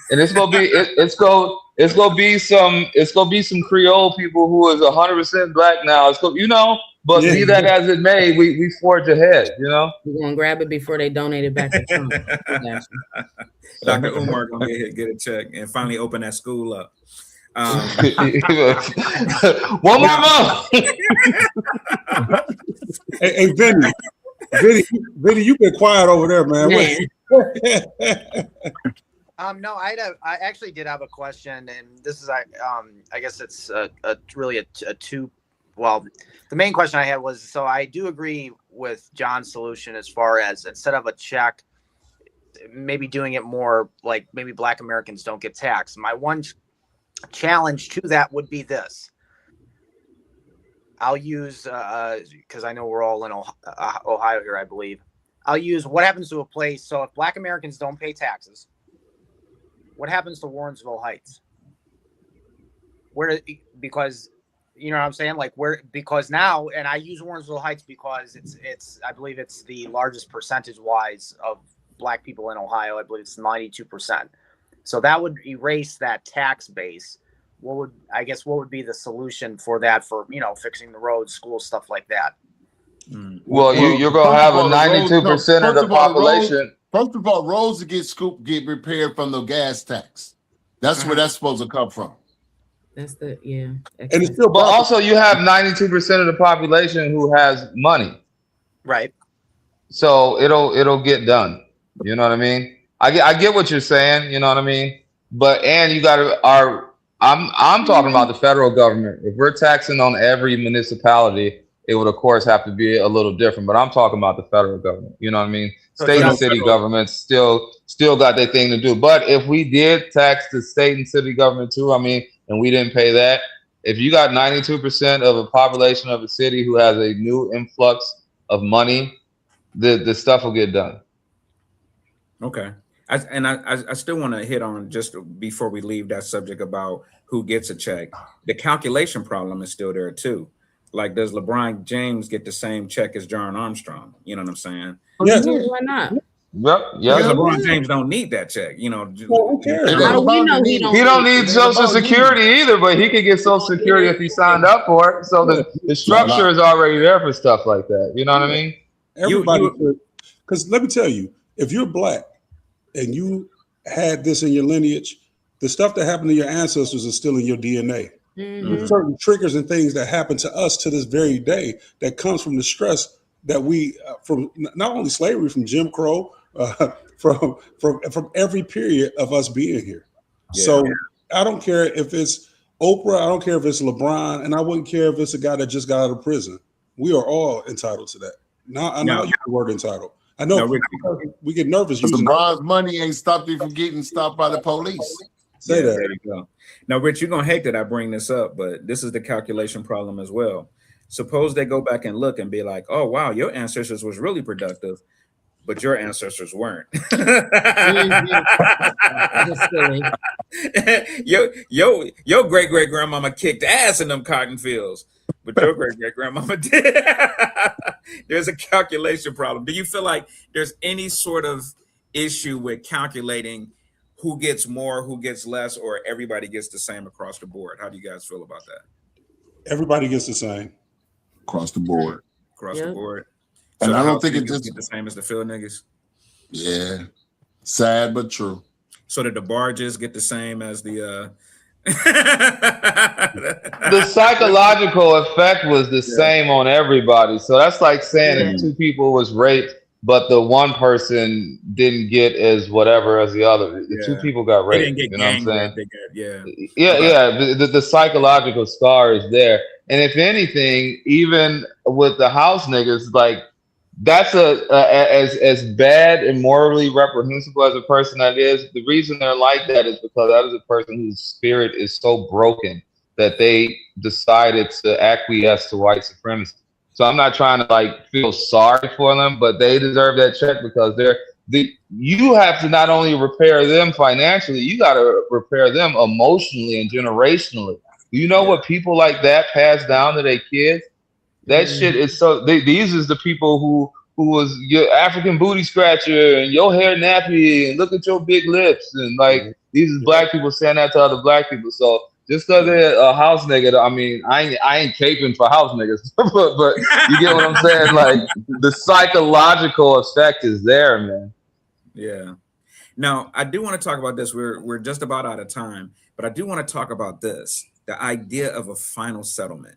S3: and it's gonna be some Creole people who is 100% black now. But be that as it may, we forge ahead. You know,
S4: we're gonna grab it before they donate it back to Trump.
S1: Dr. Umar gonna get a check and finally open that school up.
S3: One more month.
S6: Hey, Vinny, you been quiet over there, man.
S5: No, I actually did have a question, and this is I guess it's really a two. Well, the main question I had was, so I do agree with John's solution as far as instead of a check, maybe doing it more like maybe Black Americans don't get taxed. My one challenge to that would be this. I'll use, because I know we're all in Ohio here, I believe. I'll use what happens to a place. So if Black Americans don't pay taxes, what happens to Warrensville Heights? Because you know what I'm saying? Because now, and I use Warrensville Heights because it's I believe it's the largest percentage wise of Black people in Ohio. I believe it's 92%. So that would erase that tax base. What would be the solution for that, for fixing the roads, schools, stuff like that?
S3: Well, you're gonna have a 92% of the population.
S2: First of all, roads get repaired from the gas tax. That's where that's supposed to come from.
S4: That's and
S6: it's still,
S3: but also you have 92% of the population who has money,
S5: right?
S3: So it'll get done. You know what I mean? I get what you're saying. You know what I mean? And you got to I'm talking about the federal government. If we're taxing on every municipality, it would of course have to be a little different. But I'm talking about the federal government. You know what I mean? State and city governments still got their thing to do. But if we did tax the state and city government too, and we didn't pay that, if you got 92% of a population of a city who has a new influx of money, the stuff will get done.
S1: Okay. I still want to hit on, just before we leave that subject about who gets a check, the calculation problem is still there too. Like, does LeBron James get the same check as John Armstrong? You know what I'm saying?
S6: Yes.
S4: Why not?
S3: Yep.
S1: Because
S3: Yep.
S1: LeBron James don't need that check. You know,
S6: Well, who cares?
S2: It
S4: How
S2: ain't
S4: do we
S2: about
S4: know
S2: the
S4: he
S2: need.
S3: He don't need
S2: It ain't
S3: Social
S2: about
S3: Security either, but he could get Social Security if he signed up for it. So the structure is already there for stuff like that. You know what I mean?
S6: Everybody should. Because let me tell you, if you're black and you had this in your lineage, the stuff that happened to your ancestors is still in your DNA. There's certain triggers and things that happen to us to this very day that comes from the stress that we from not only slavery, from Jim Crow, from every period of us being here. So I don't care if it's Oprah, I don't care if it's LeBron, and I wouldn't care if it's a guy that just got out of prison. We are all entitled to that. Now I know use the word entitled. I know we get nervous
S2: Because
S6: using
S2: LeBron's money ain't stopped you from getting stopped by the police.
S6: Say that.
S1: There you go. Now, Rich, you're gonna hate that I bring this up, but this is the calculation problem as well. Suppose they go back and look and be like, "Oh, wow, your ancestors was really productive, but your ancestors weren't."
S4: Just silly.
S1: Your great great grandmama kicked ass in them cotton fields, but your great great grandmama did. There's a calculation problem. Do you feel like there's any sort of issue with calculating who gets more, who gets less, or everybody gets the same across the board? How do you guys feel about that?
S6: Everybody gets the same
S2: across the board.
S1: Across the board.
S2: And
S1: So
S2: I don't think it just
S1: get the same as the field niggas.
S2: Yeah, sad but true.
S1: So that the barges get the same as the
S3: the psychological effect was the same on everybody. So that's like saying if two people was raped, but the one person didn't get as whatever as the other. The two people got raped.
S1: They didn't get
S3: you know what I'm saying?
S1: They got,
S3: The psychological scar is there. And if anything, even with the house niggas, like that's as bad and morally reprehensible as a person that is. The reason they're like that is because that is a person whose spirit is so broken that they decided to acquiesce to white supremacy. So I'm not trying to like feel sorry for them, but they deserve that check because you have to not only repair them financially, you got to repair them emotionally and generationally. You know what people like that pass down to their kids? That shit is so. These is the people who was your African booty scratcher and your hair nappy and look at your big lips and like these is black people saying that to other black people. So just because they're a house nigga, I mean, I ain't caping for house niggas, but you get what I'm saying? Like the psychological effect is there, man.
S1: Yeah. Now I do want to talk about this. We're just about out of time, but I do want to talk about this: the idea of a final settlement.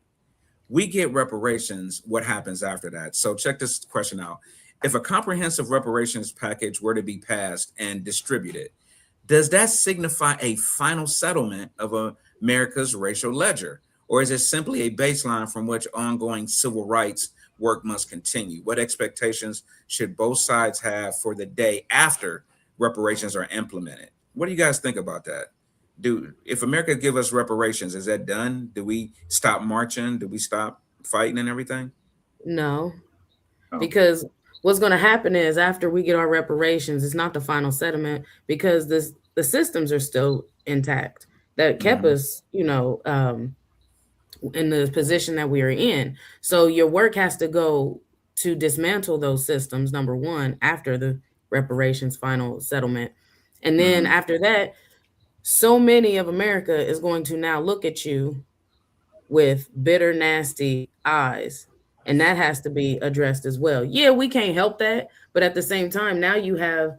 S1: We get reparations. What happens after that? So check this question out. If a comprehensive reparations package were to be passed and distributed, does that signify a final settlement of America's racial ledger? Or is it simply a baseline from which ongoing civil rights work must continue? What expectations should both sides have for the day after reparations are implemented? What do you guys think about that? If America give us reparations, is that done? Do we stop marching? Do we stop fighting and everything?
S4: No, because what's going to happen is after we get our reparations, it's not the final settlement because the systems are still intact that kept us, in the position that we are in. So your work has to go to dismantle those systems, number one, after the reparations final settlement. And then after that, so many of America is going to now look at you with bitter, nasty eyes. And that has to be addressed as well. Yeah, we can't help that. But at the same time, now you have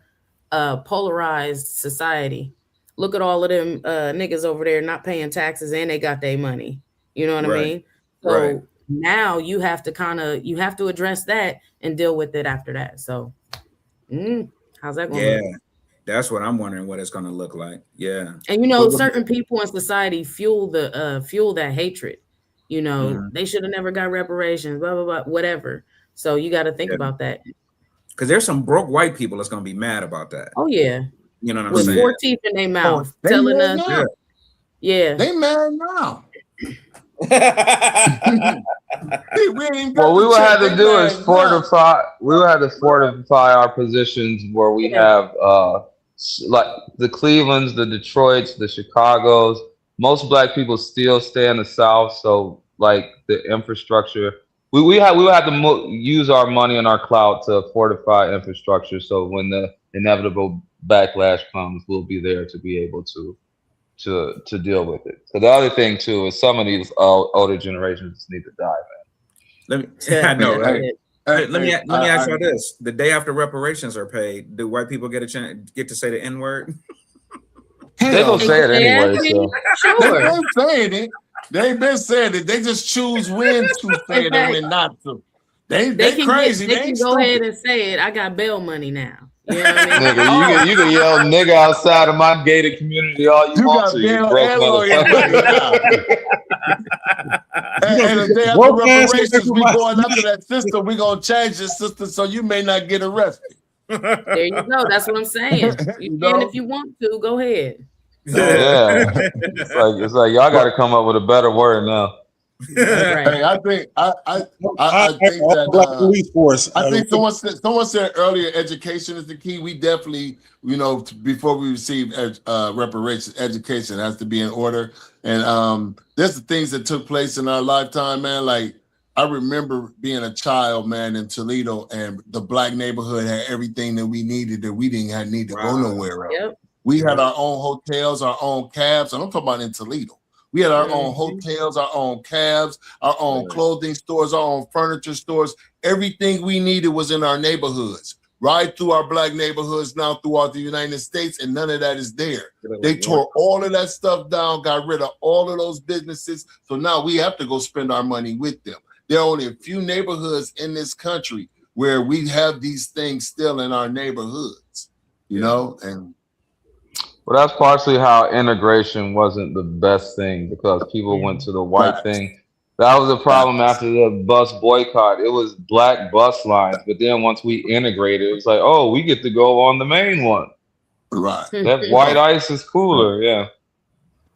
S4: a polarized society. Look at all of them niggas over there not paying taxes and they got their money. You know what I mean? So now you have to address that and deal with it after that. So how's that going to look?
S1: That's what I'm wondering what it's going to look like. Yeah.
S4: And certain people in society fuel that hatred. They should have never got reparations, blah, blah, blah, whatever. So you got to think about that.
S1: Because there's some broke white people that's going to be mad about that.
S4: Oh, yeah.
S1: You know what I'm
S4: saying?
S1: With
S4: 4 teeth in their mouth telling us.
S2: Now.
S4: Yeah.
S2: They mad now.
S3: What we will have to do is fortify. We will have to fortify our positions where we have like the Clevelands, the Detroits, the Chicagos. Most black people still stay in the South, so like the infrastructure we have to use our money and our clout to fortify infrastructure. So when the inevitable backlash comes, we'll be there to be able to deal with it. So the other thing too is some of these older generations need to die.
S1: Let me. I know, right? Let me ask
S2: I,
S1: y'all this: the day after reparations are paid, do white people get to say the N word?
S3: They gonna say it anyway. So
S4: Sure.
S2: They've been saying it. They've been saying it. They just choose when to say it and when not to. They crazy.
S4: They
S2: They
S4: can
S2: ain't
S4: go ahead
S2: stupid.
S4: and say it. I got bail money now. You know what I mean?
S3: nigga, you can yell nigga outside of my gated community all you
S2: You
S3: want
S2: got
S3: to, you
S2: bail
S3: broke
S2: and lawyer money now.
S3: motherfucker.
S2: And the day after
S6: Broke ass
S2: reparations,
S6: nigga,
S2: we
S6: my-
S2: going after that system. We gonna change the system so you may not get arrested.
S4: There you go. That's what I'm saying. You
S2: You
S4: can
S2: know?
S4: if you want to. Go ahead.
S3: Yeah, it's like y'all got to come up with a better word now.
S4: That's right.
S2: Hey, I think
S6: I
S2: think
S6: all
S2: that
S6: black police force.
S2: I think someone said earlier, education is the key. We definitely, before we receive reparations, education has to be in order. And there's the things that took place in our lifetime, man. Like I remember being a child, man, in Toledo, and the black neighborhood had everything that we needed. That we didn't need to go nowhere else.
S4: Yep.
S2: We had our own hotels, our own cabs, and I'm talking about in Toledo. We had our own hotels, our own cabs, our own clothing stores, our own furniture stores. Everything we needed was in our neighborhoods, right through our black neighborhoods now throughout the United States, and none of that is there. They tore all of that stuff down, got rid of all of those businesses. So now we have to go spend our money with them. There are only a few neighborhoods in this country where we have these things still in our neighborhoods, you know? And
S3: Well, that's partially how integration wasn't the best thing because people went to the white
S2: facts,
S3: thing. That was a problem
S2: facts,
S3: after the bus boycott. It was black bus lines, but then once we integrated, it was like, oh, we get to go on the main one.
S2: right.
S3: That white ice is cooler, yeah.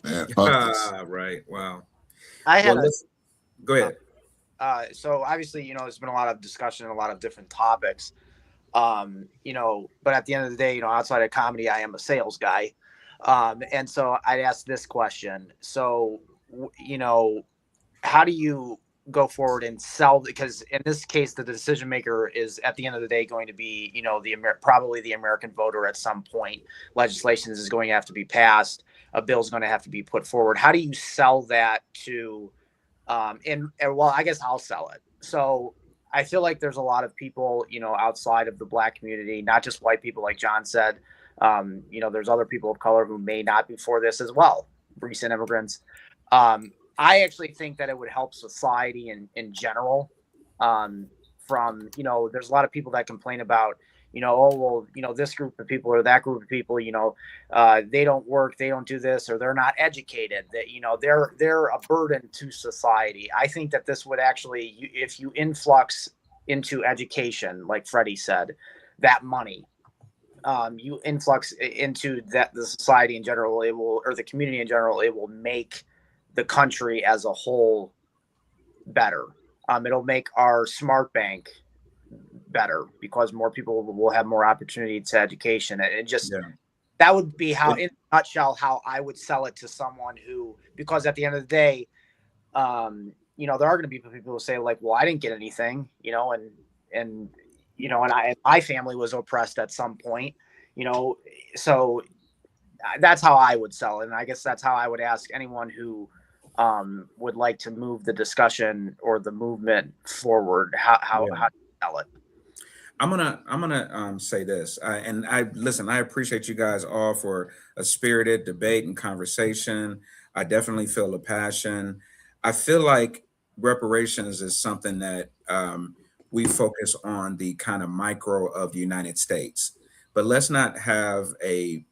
S2: Yeah, fuck this.
S1: Right. Wow.
S5: I had
S1: Well, let's go ahead.
S5: so obviously, there's been a lot of discussion, a lot of different topics. But at the end of the day, outside of comedy, I am a sales guy. And so I'd ask this question. So, how do you go forward and sell? Because in this case, the decision maker is at the end of the day going to be, probably the American voter at some point. Legislation is going to have to be passed. A bill is going to have to be put forward. How do you sell that to, well, I guess I'll sell it. So I feel like there's a lot of people, outside of the black community, not just white people, like John said. There's other people of color who may not be for this as well, recent immigrants. I actually think that it would help society in general. There's a lot of people that complain about, this group of people or that group of people, they don't work, they don't do this, or they're not educated, that, they're a burden to society. I think that this would actually, if you influx into education, like Freddie said, that money, you influx into the society in general, or the community in general, it will make the country as a whole better. It'll make our smart bank better because more people will have more opportunity to education. And it just, that would be how, in a nutshell, how I would sell it to someone who, because at the end of the day, there are going to be people who say like, well, I didn't get anything, and my family was oppressed at some point, so that's how I would sell it. And I guess that's how I would ask anyone who would like to move the discussion or the movement forward, how to sell it.
S1: I'm gonna say this, and I appreciate you guys all for a spirited debate and conversation. I definitely feel the passion. I feel like reparations is something that we focus on the kind of micro of the United States, but let's not have a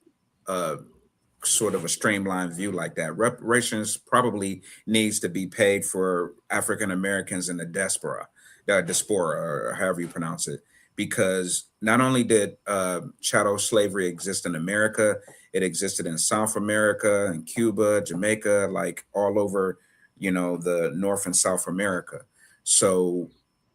S1: sort of a streamlined view like that. Reparations probably needs to be paid for African Americans in the diaspora, or however you pronounce it, because not only did chattel slavery exist in America, it existed in South America and Cuba, Jamaica, like all over, the North and South America. So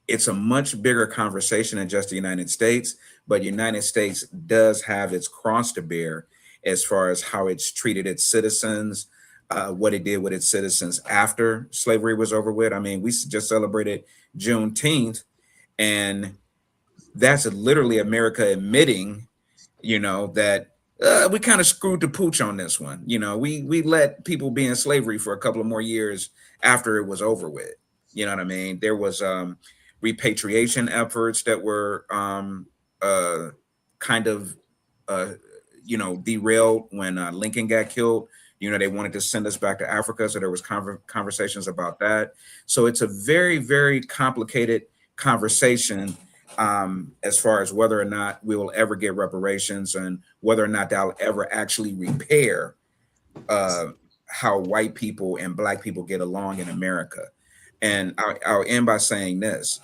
S1: it's a much bigger conversation than just the United States, but the United States does have its cross to bear as far as how it's treated its citizens, what it did with its citizens after slavery was over with. I mean, we just celebrated Juneteenth, and that's literally America admitting, that we kind of screwed the pooch on this one. We let people be in slavery for a couple of more years after it was over with. You know what I mean? There was repatriation efforts that were kind of uh, derailed when Lincoln got killed. They wanted to send us back to Africa, so there was conversations about that. So it's a very, very complicated conversation as far as whether or not we will ever get reparations and whether or not that'll ever actually repair uh, how white people and black people get along in America. And I'll end by saying this.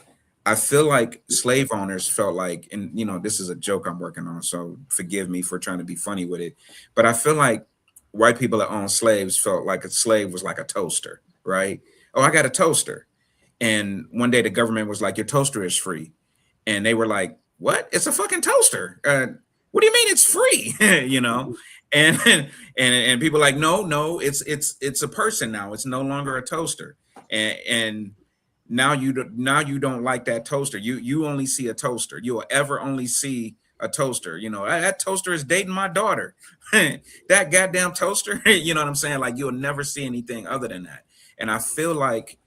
S1: I feel like slave owners felt like, and this is a joke I'm working on, so forgive me for trying to be funny with it, but I feel like white people that owned slaves felt like a slave was like a toaster, right? Oh, I got a toaster. And one day the government was like, your toaster is free. And they were like, what? It's a fucking toaster. What do you mean it's free? And and people like, no, it's a person now. It's no longer a toaster. And now you don't like that toaster. You only see a toaster. You'll ever only see a toaster. That toaster is dating my daughter. That goddamn toaster. You know what I'm saying? Like, you'll never see anything other than that. And I feel like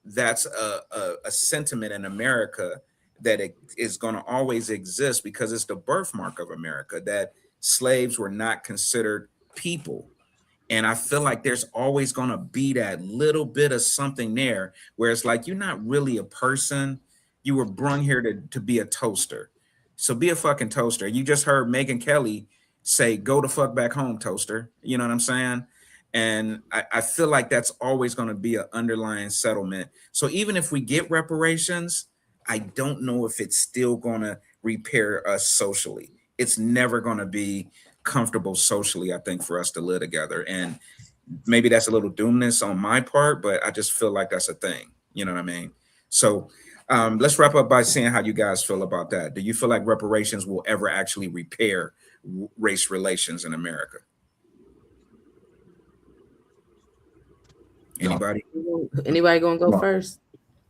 S1: that's a sentiment in America that it is going to always exist, because it's the birthmark of America that slaves were not considered people. And I feel like there's always going to be that little bit of something there where it's like, you're not really a person. You were brung here to be a toaster. So be a fucking toaster. You just heard Megyn Kelly say, go the fuck back home, toaster. You know what I'm saying? And I feel like that's always going to be an underlying settlement. So even if we get reparations, I don't know if it's still going to repair us socially. It's never going to be comfortable socially, I think, for us to live together. And maybe that's a little doomness on my part, but I just feel like that's a thing. You know what I mean? So let's wrap up by seeing how you guys feel about that. Do you feel like reparations will ever actually repair race relations in America? Anybody?
S4: Anybody gonna go
S2: No.
S4: first?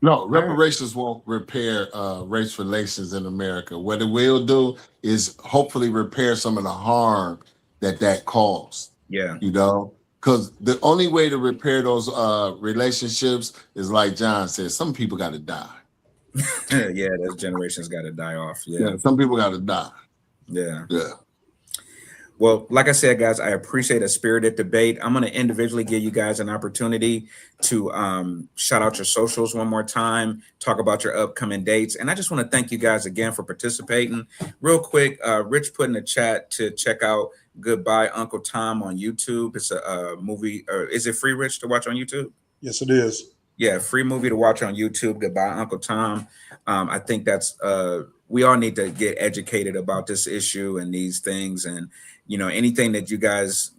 S2: No, reparations won't repair race relations in America. What it will do is hopefully repair some of the harm that caused.
S1: Yeah.
S2: Because the only way to repair those relationships is, like John said, some people got to die.
S1: Yeah, those generations got to die off. Yeah.
S2: Some people got to die.
S1: Yeah.
S2: Yeah.
S1: Well, like I said, guys, I appreciate a spirited debate. I'm going to individually give you guys an opportunity to shout out your socials one more time, talk about your upcoming dates. And I just want to thank you guys again for participating. Real quick, Rich put in the chat to check out Goodbye Uncle Tom on YouTube. It's a movie. Or is it free, Rich, to watch on YouTube?
S6: Yes, it is.
S1: Yeah, free movie to watch on YouTube. Goodbye Uncle Tom. I think that's we all need to get educated about this issue and these things. And anything that you guys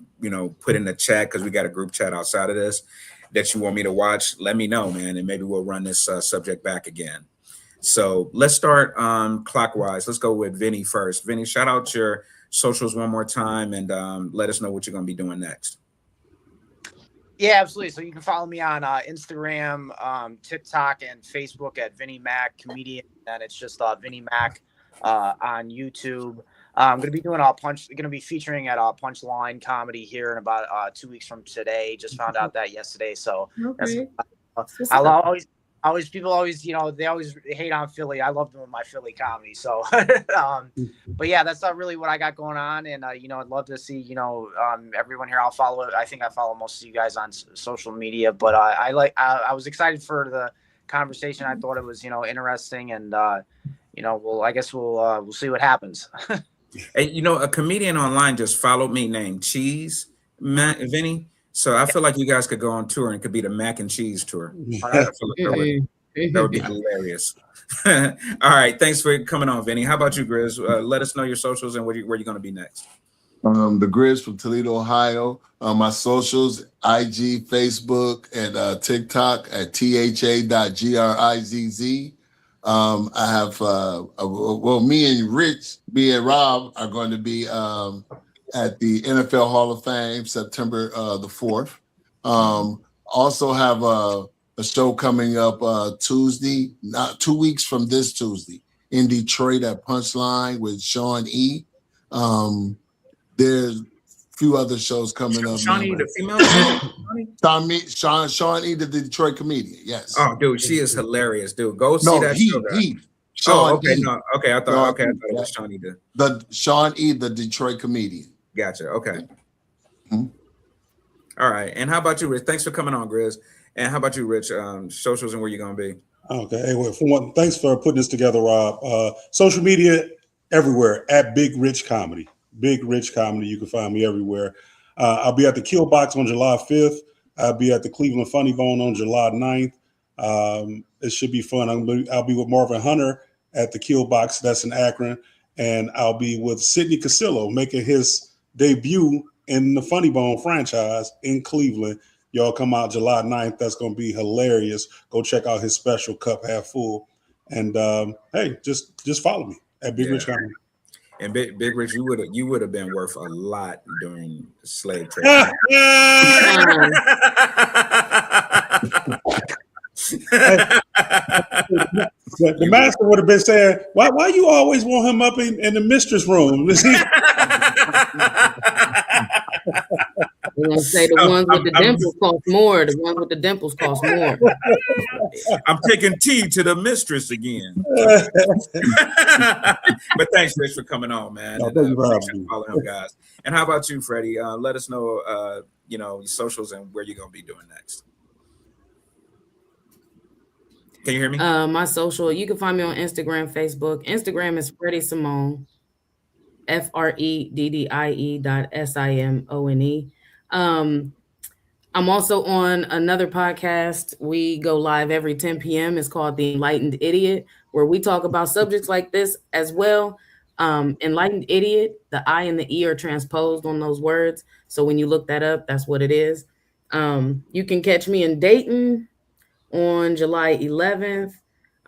S1: put in the chat, because we got a group chat outside of this, that you want me to watch, let me know, man, and maybe we'll run this subject back again. So let's start clockwise. Let's go with Vinny first. Vinny, shout out your socials one more time and let us know what you're going to be doing next.
S5: Yeah, absolutely. So you can follow me on Instagram, TikTok, and Facebook at Vinny Mac Comedian. And it's just Vinny Mac on YouTube. I'm going to be doing featuring at Punchline Comedy here in about 2 weeks from today. Just found out that yesterday. So
S4: Okay.
S5: people always, they always hate on Philly. I love doing my Philly comedy. So, but yeah, that's not really what I got going on. And, I'd love to see, everyone here. I'll follow it. I think I follow most of you guys on social media, but I was excited for the conversation. I thought it was, interesting, and, I guess we'll see what happens.
S1: Hey, a comedian online just followed me named Cheese, Vinny. So I feel like you guys could go on tour and it could be the mac and cheese tour. That would be hilarious. All right. Thanks for coming on, Vinny. How about you, Grizz? Let us know your socials and where you're going to be next.
S2: The Grizz from Toledo, Ohio. My socials, IG, Facebook, and TikTok at tha.grizz. I have, me and Rob are going to be at the NFL Hall of Fame September the 4th. Also have a show coming up Tuesday, not 2 weeks from this Tuesday, in Detroit at Punchline with Sean E. There's a few other shows coming up.
S1: Shawnee,
S2: Man.
S1: the female.
S2: Sean E, the Detroit comedian. Yes.
S1: Oh, dude, she is hilarious, dude. Go see that show.
S2: He.
S1: Oh,
S2: Sean
S1: okay,
S2: E.
S1: no, okay. I thought it was Shawnee.
S2: The Sean E, the Detroit comedian.
S1: Gotcha. Okay.
S2: Mhm.
S1: All right. And how about you, Rich? Thanks for coming on, Grizz. And how about you, Rich? Socials and where you gonna be?
S6: Okay. Hey, well, for one, thanks for putting this together, Rob. Social media everywhere at Big Rich Comedy. Big Rich Comedy. You can find me everywhere. I'll be at the Kill Box on July 5th. I'll be at the Cleveland Funny Bone on July 9th. It should be fun. I'll be with Marvin Hunter at the Kill Box. That's in Akron. And I'll be with Sidney Casillo making his debut in the Funny Bone franchise in Cleveland. Y'all come out July 9th. That's going to be hilarious. Go check out his special, Cup Half Full. And hey, just follow me at Big Rich Comedy.
S1: And Big Rich, you would have been worth a lot during the slave trade.
S6: The master would have been saying, "Why you always want him up in the mistress room?"
S4: We're gonna say the ones with the dimples cost more. The ones with the dimples cost more.
S1: I'm taking tea to the mistress again. But thanks, Rich, for coming on, man.
S6: No, thank you for having me.
S1: Follow him, guys. And how about you, Freddie? Let us know, your socials and where you're gonna be doing next. Can you hear me?
S4: My social, you can find me on Instagram, Facebook. Instagram is Freddie Simone, FREDDIE.SIMONE. I'm also on another podcast. We go live every 10 p.m. It's called The Enlightened Idiot, where we talk about subjects like this as well. Enlightened Idiot, the I and the E are transposed on those words. So when you look that up, that's what it is. You can catch me in Dayton on July 11th.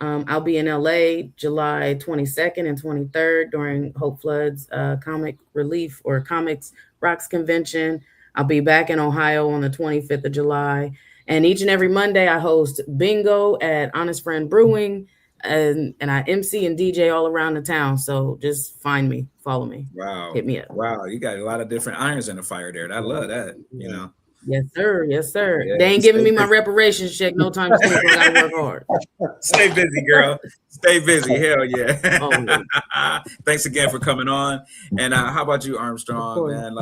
S4: I'll be in LA July 22nd and 23rd during Hope Flood's comic relief or comics rocks convention. I'll be back in Ohio on the 25th of July. And each and every Monday I host bingo at Honest Friend Brewing, and I MC and DJ all around the town. So just find me, follow me.
S1: Wow.
S4: Hit me up.
S1: Wow, you got a lot of different irons in the fire there. I love that,
S4: Yes, sir. Yes, sir.
S1: Yeah,
S4: they ain't giving me my reparations check no time soon. So I gotta work hard.
S1: Stay busy, girl. Stay busy. Hell yeah.
S4: Always.
S1: Thanks again for coming on. And how about you, Armstrong, man?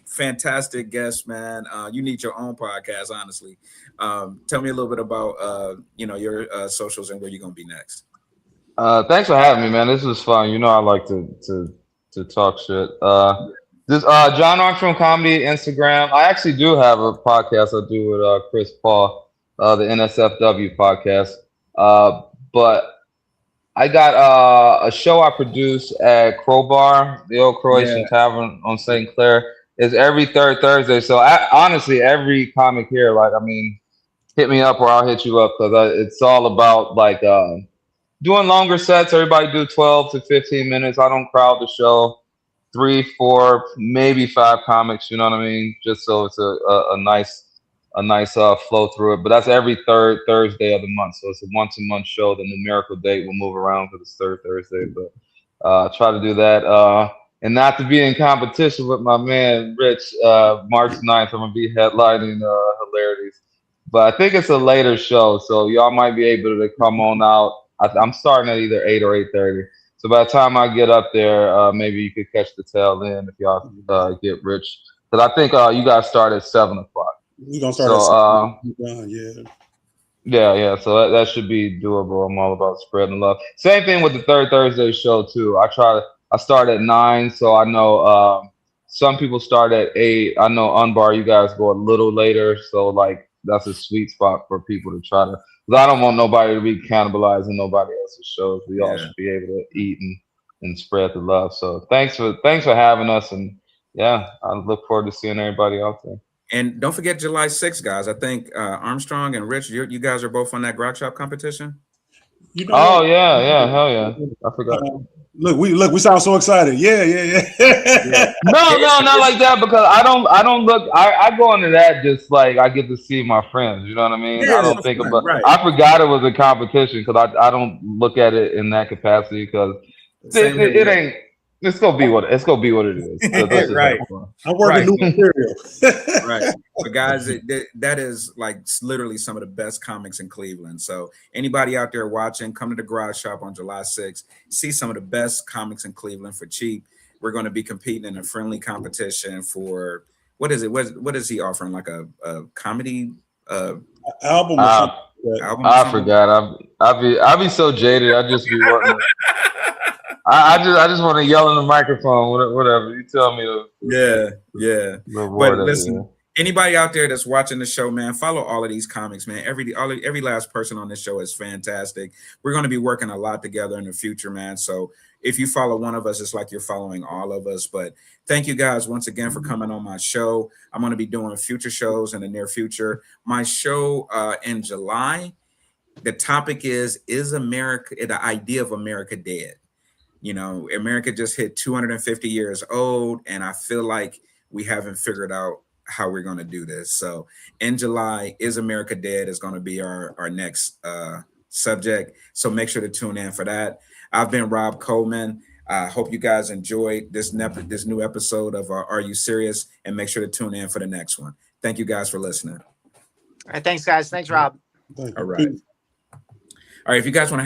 S1: Fantastic guest, man. You need your own podcast, honestly. Tell me a little bit about your socials and where you're gonna be next.
S3: Thanks for having me, man. This was fun. I like to talk shit. This John Armstrong Comedy Instagram. I actually do have a podcast I do with Chris Paul, the NSFW podcast. But I got a show I produce at Crowbar, the old Croatian Tavern on St. Clair. It's every third Thursday. So honestly, every comic here, hit me up or I'll hit you up, because it's all about doing longer sets. Everybody do 12 to 15 minutes. I don't crowd the show. 3, 4, maybe 5 comics. You know what I mean? Just so it's a nice flow through it. But that's every third Thursday of the month. So it's a once a month show. The numerical date will move around because it's third Thursday. But try to do that. And not to be in competition with my man Rich. March 9th, I'm gonna be headlining Hilarities. But I think it's a later show, so y'all might be able to come on out. I'm starting at either 8 or 8:30. So by the time I get up there, maybe you could catch the tail end if y'all get Rich. Because I think you guys start at 7 o'clock.
S6: We're gonna start at 7.
S3: Yeah. So that should be doable. I'm all about spreading love. Same thing with the third Thursday show too. I start at 9, so I know some people start at 8. I know Unbar, you guys go a little later, so that's a sweet spot for people to try to. Because I don't want nobody to be cannibalizing nobody else's shows. We all should be able to eat and spread the love. So thanks for having us, and I look forward to seeing everybody out there.
S1: And don't forget July 6th, guys. I think Armstrong and Rich, you guys are both on that Grok Shop competition.
S6: You know
S3: Oh
S6: what?
S3: yeah, hell yeah. I forgot.
S6: Look, we sound so excited. Yeah.
S1: Yeah.
S3: No, not like that because I don't look. I go into that just like I get to see my friends. You know what I mean?
S1: Yeah,
S3: I
S1: it's
S3: don't
S1: so
S3: think
S1: fun,
S3: about.
S1: right?
S3: I forgot it was a competition because I don't look at it in that capacity because
S1: Same here,
S3: it
S1: bro.
S3: ain't. It's gonna be what it is. Because let's just
S1: Right,
S3: have fun.
S6: I'm working
S1: right,
S6: new material.
S1: right. But guys, that is like literally some of the best comics in Cleveland. So anybody out there watching, come to the Garage Shop on July 6th. See some of the best comics in Cleveland for cheap. We're going to be competing in a friendly competition for what is it? What is he offering? Like a comedy
S6: Album or something.
S3: I
S6: Like that.
S1: album or
S3: I
S1: something?
S3: forgot. I be so jaded. I just be wanting. I just want to yell in the microphone. Whatever you tell me
S1: Yeah, yeah.
S3: to
S1: But
S3: avoid it.
S1: listen, anybody out there that's watching the show, man, follow all of these comics, man. Every last person on this show is fantastic. We're going to be working a lot together in the future, man. So if you follow one of us, it's like you're following all of us. But thank you guys once again for coming on my show. I'm going to be doing future shows in the near future. My show in July, the topic is America, the idea of America dead? You know, America just hit 250 years old, and I feel like we haven't figured out how we're going to do this. So in July, is America dead is going to be our next subject. So make sure to tune in for that. I've been Rob Coleman. I hope you guys enjoyed this new episode of Are You Serious? And make sure to tune in for the next one. Thank you guys for listening.
S5: All right, thanks, guys. Thanks, Rob.
S6: Thank
S1: All
S6: you.
S1: right. All right. If you guys want to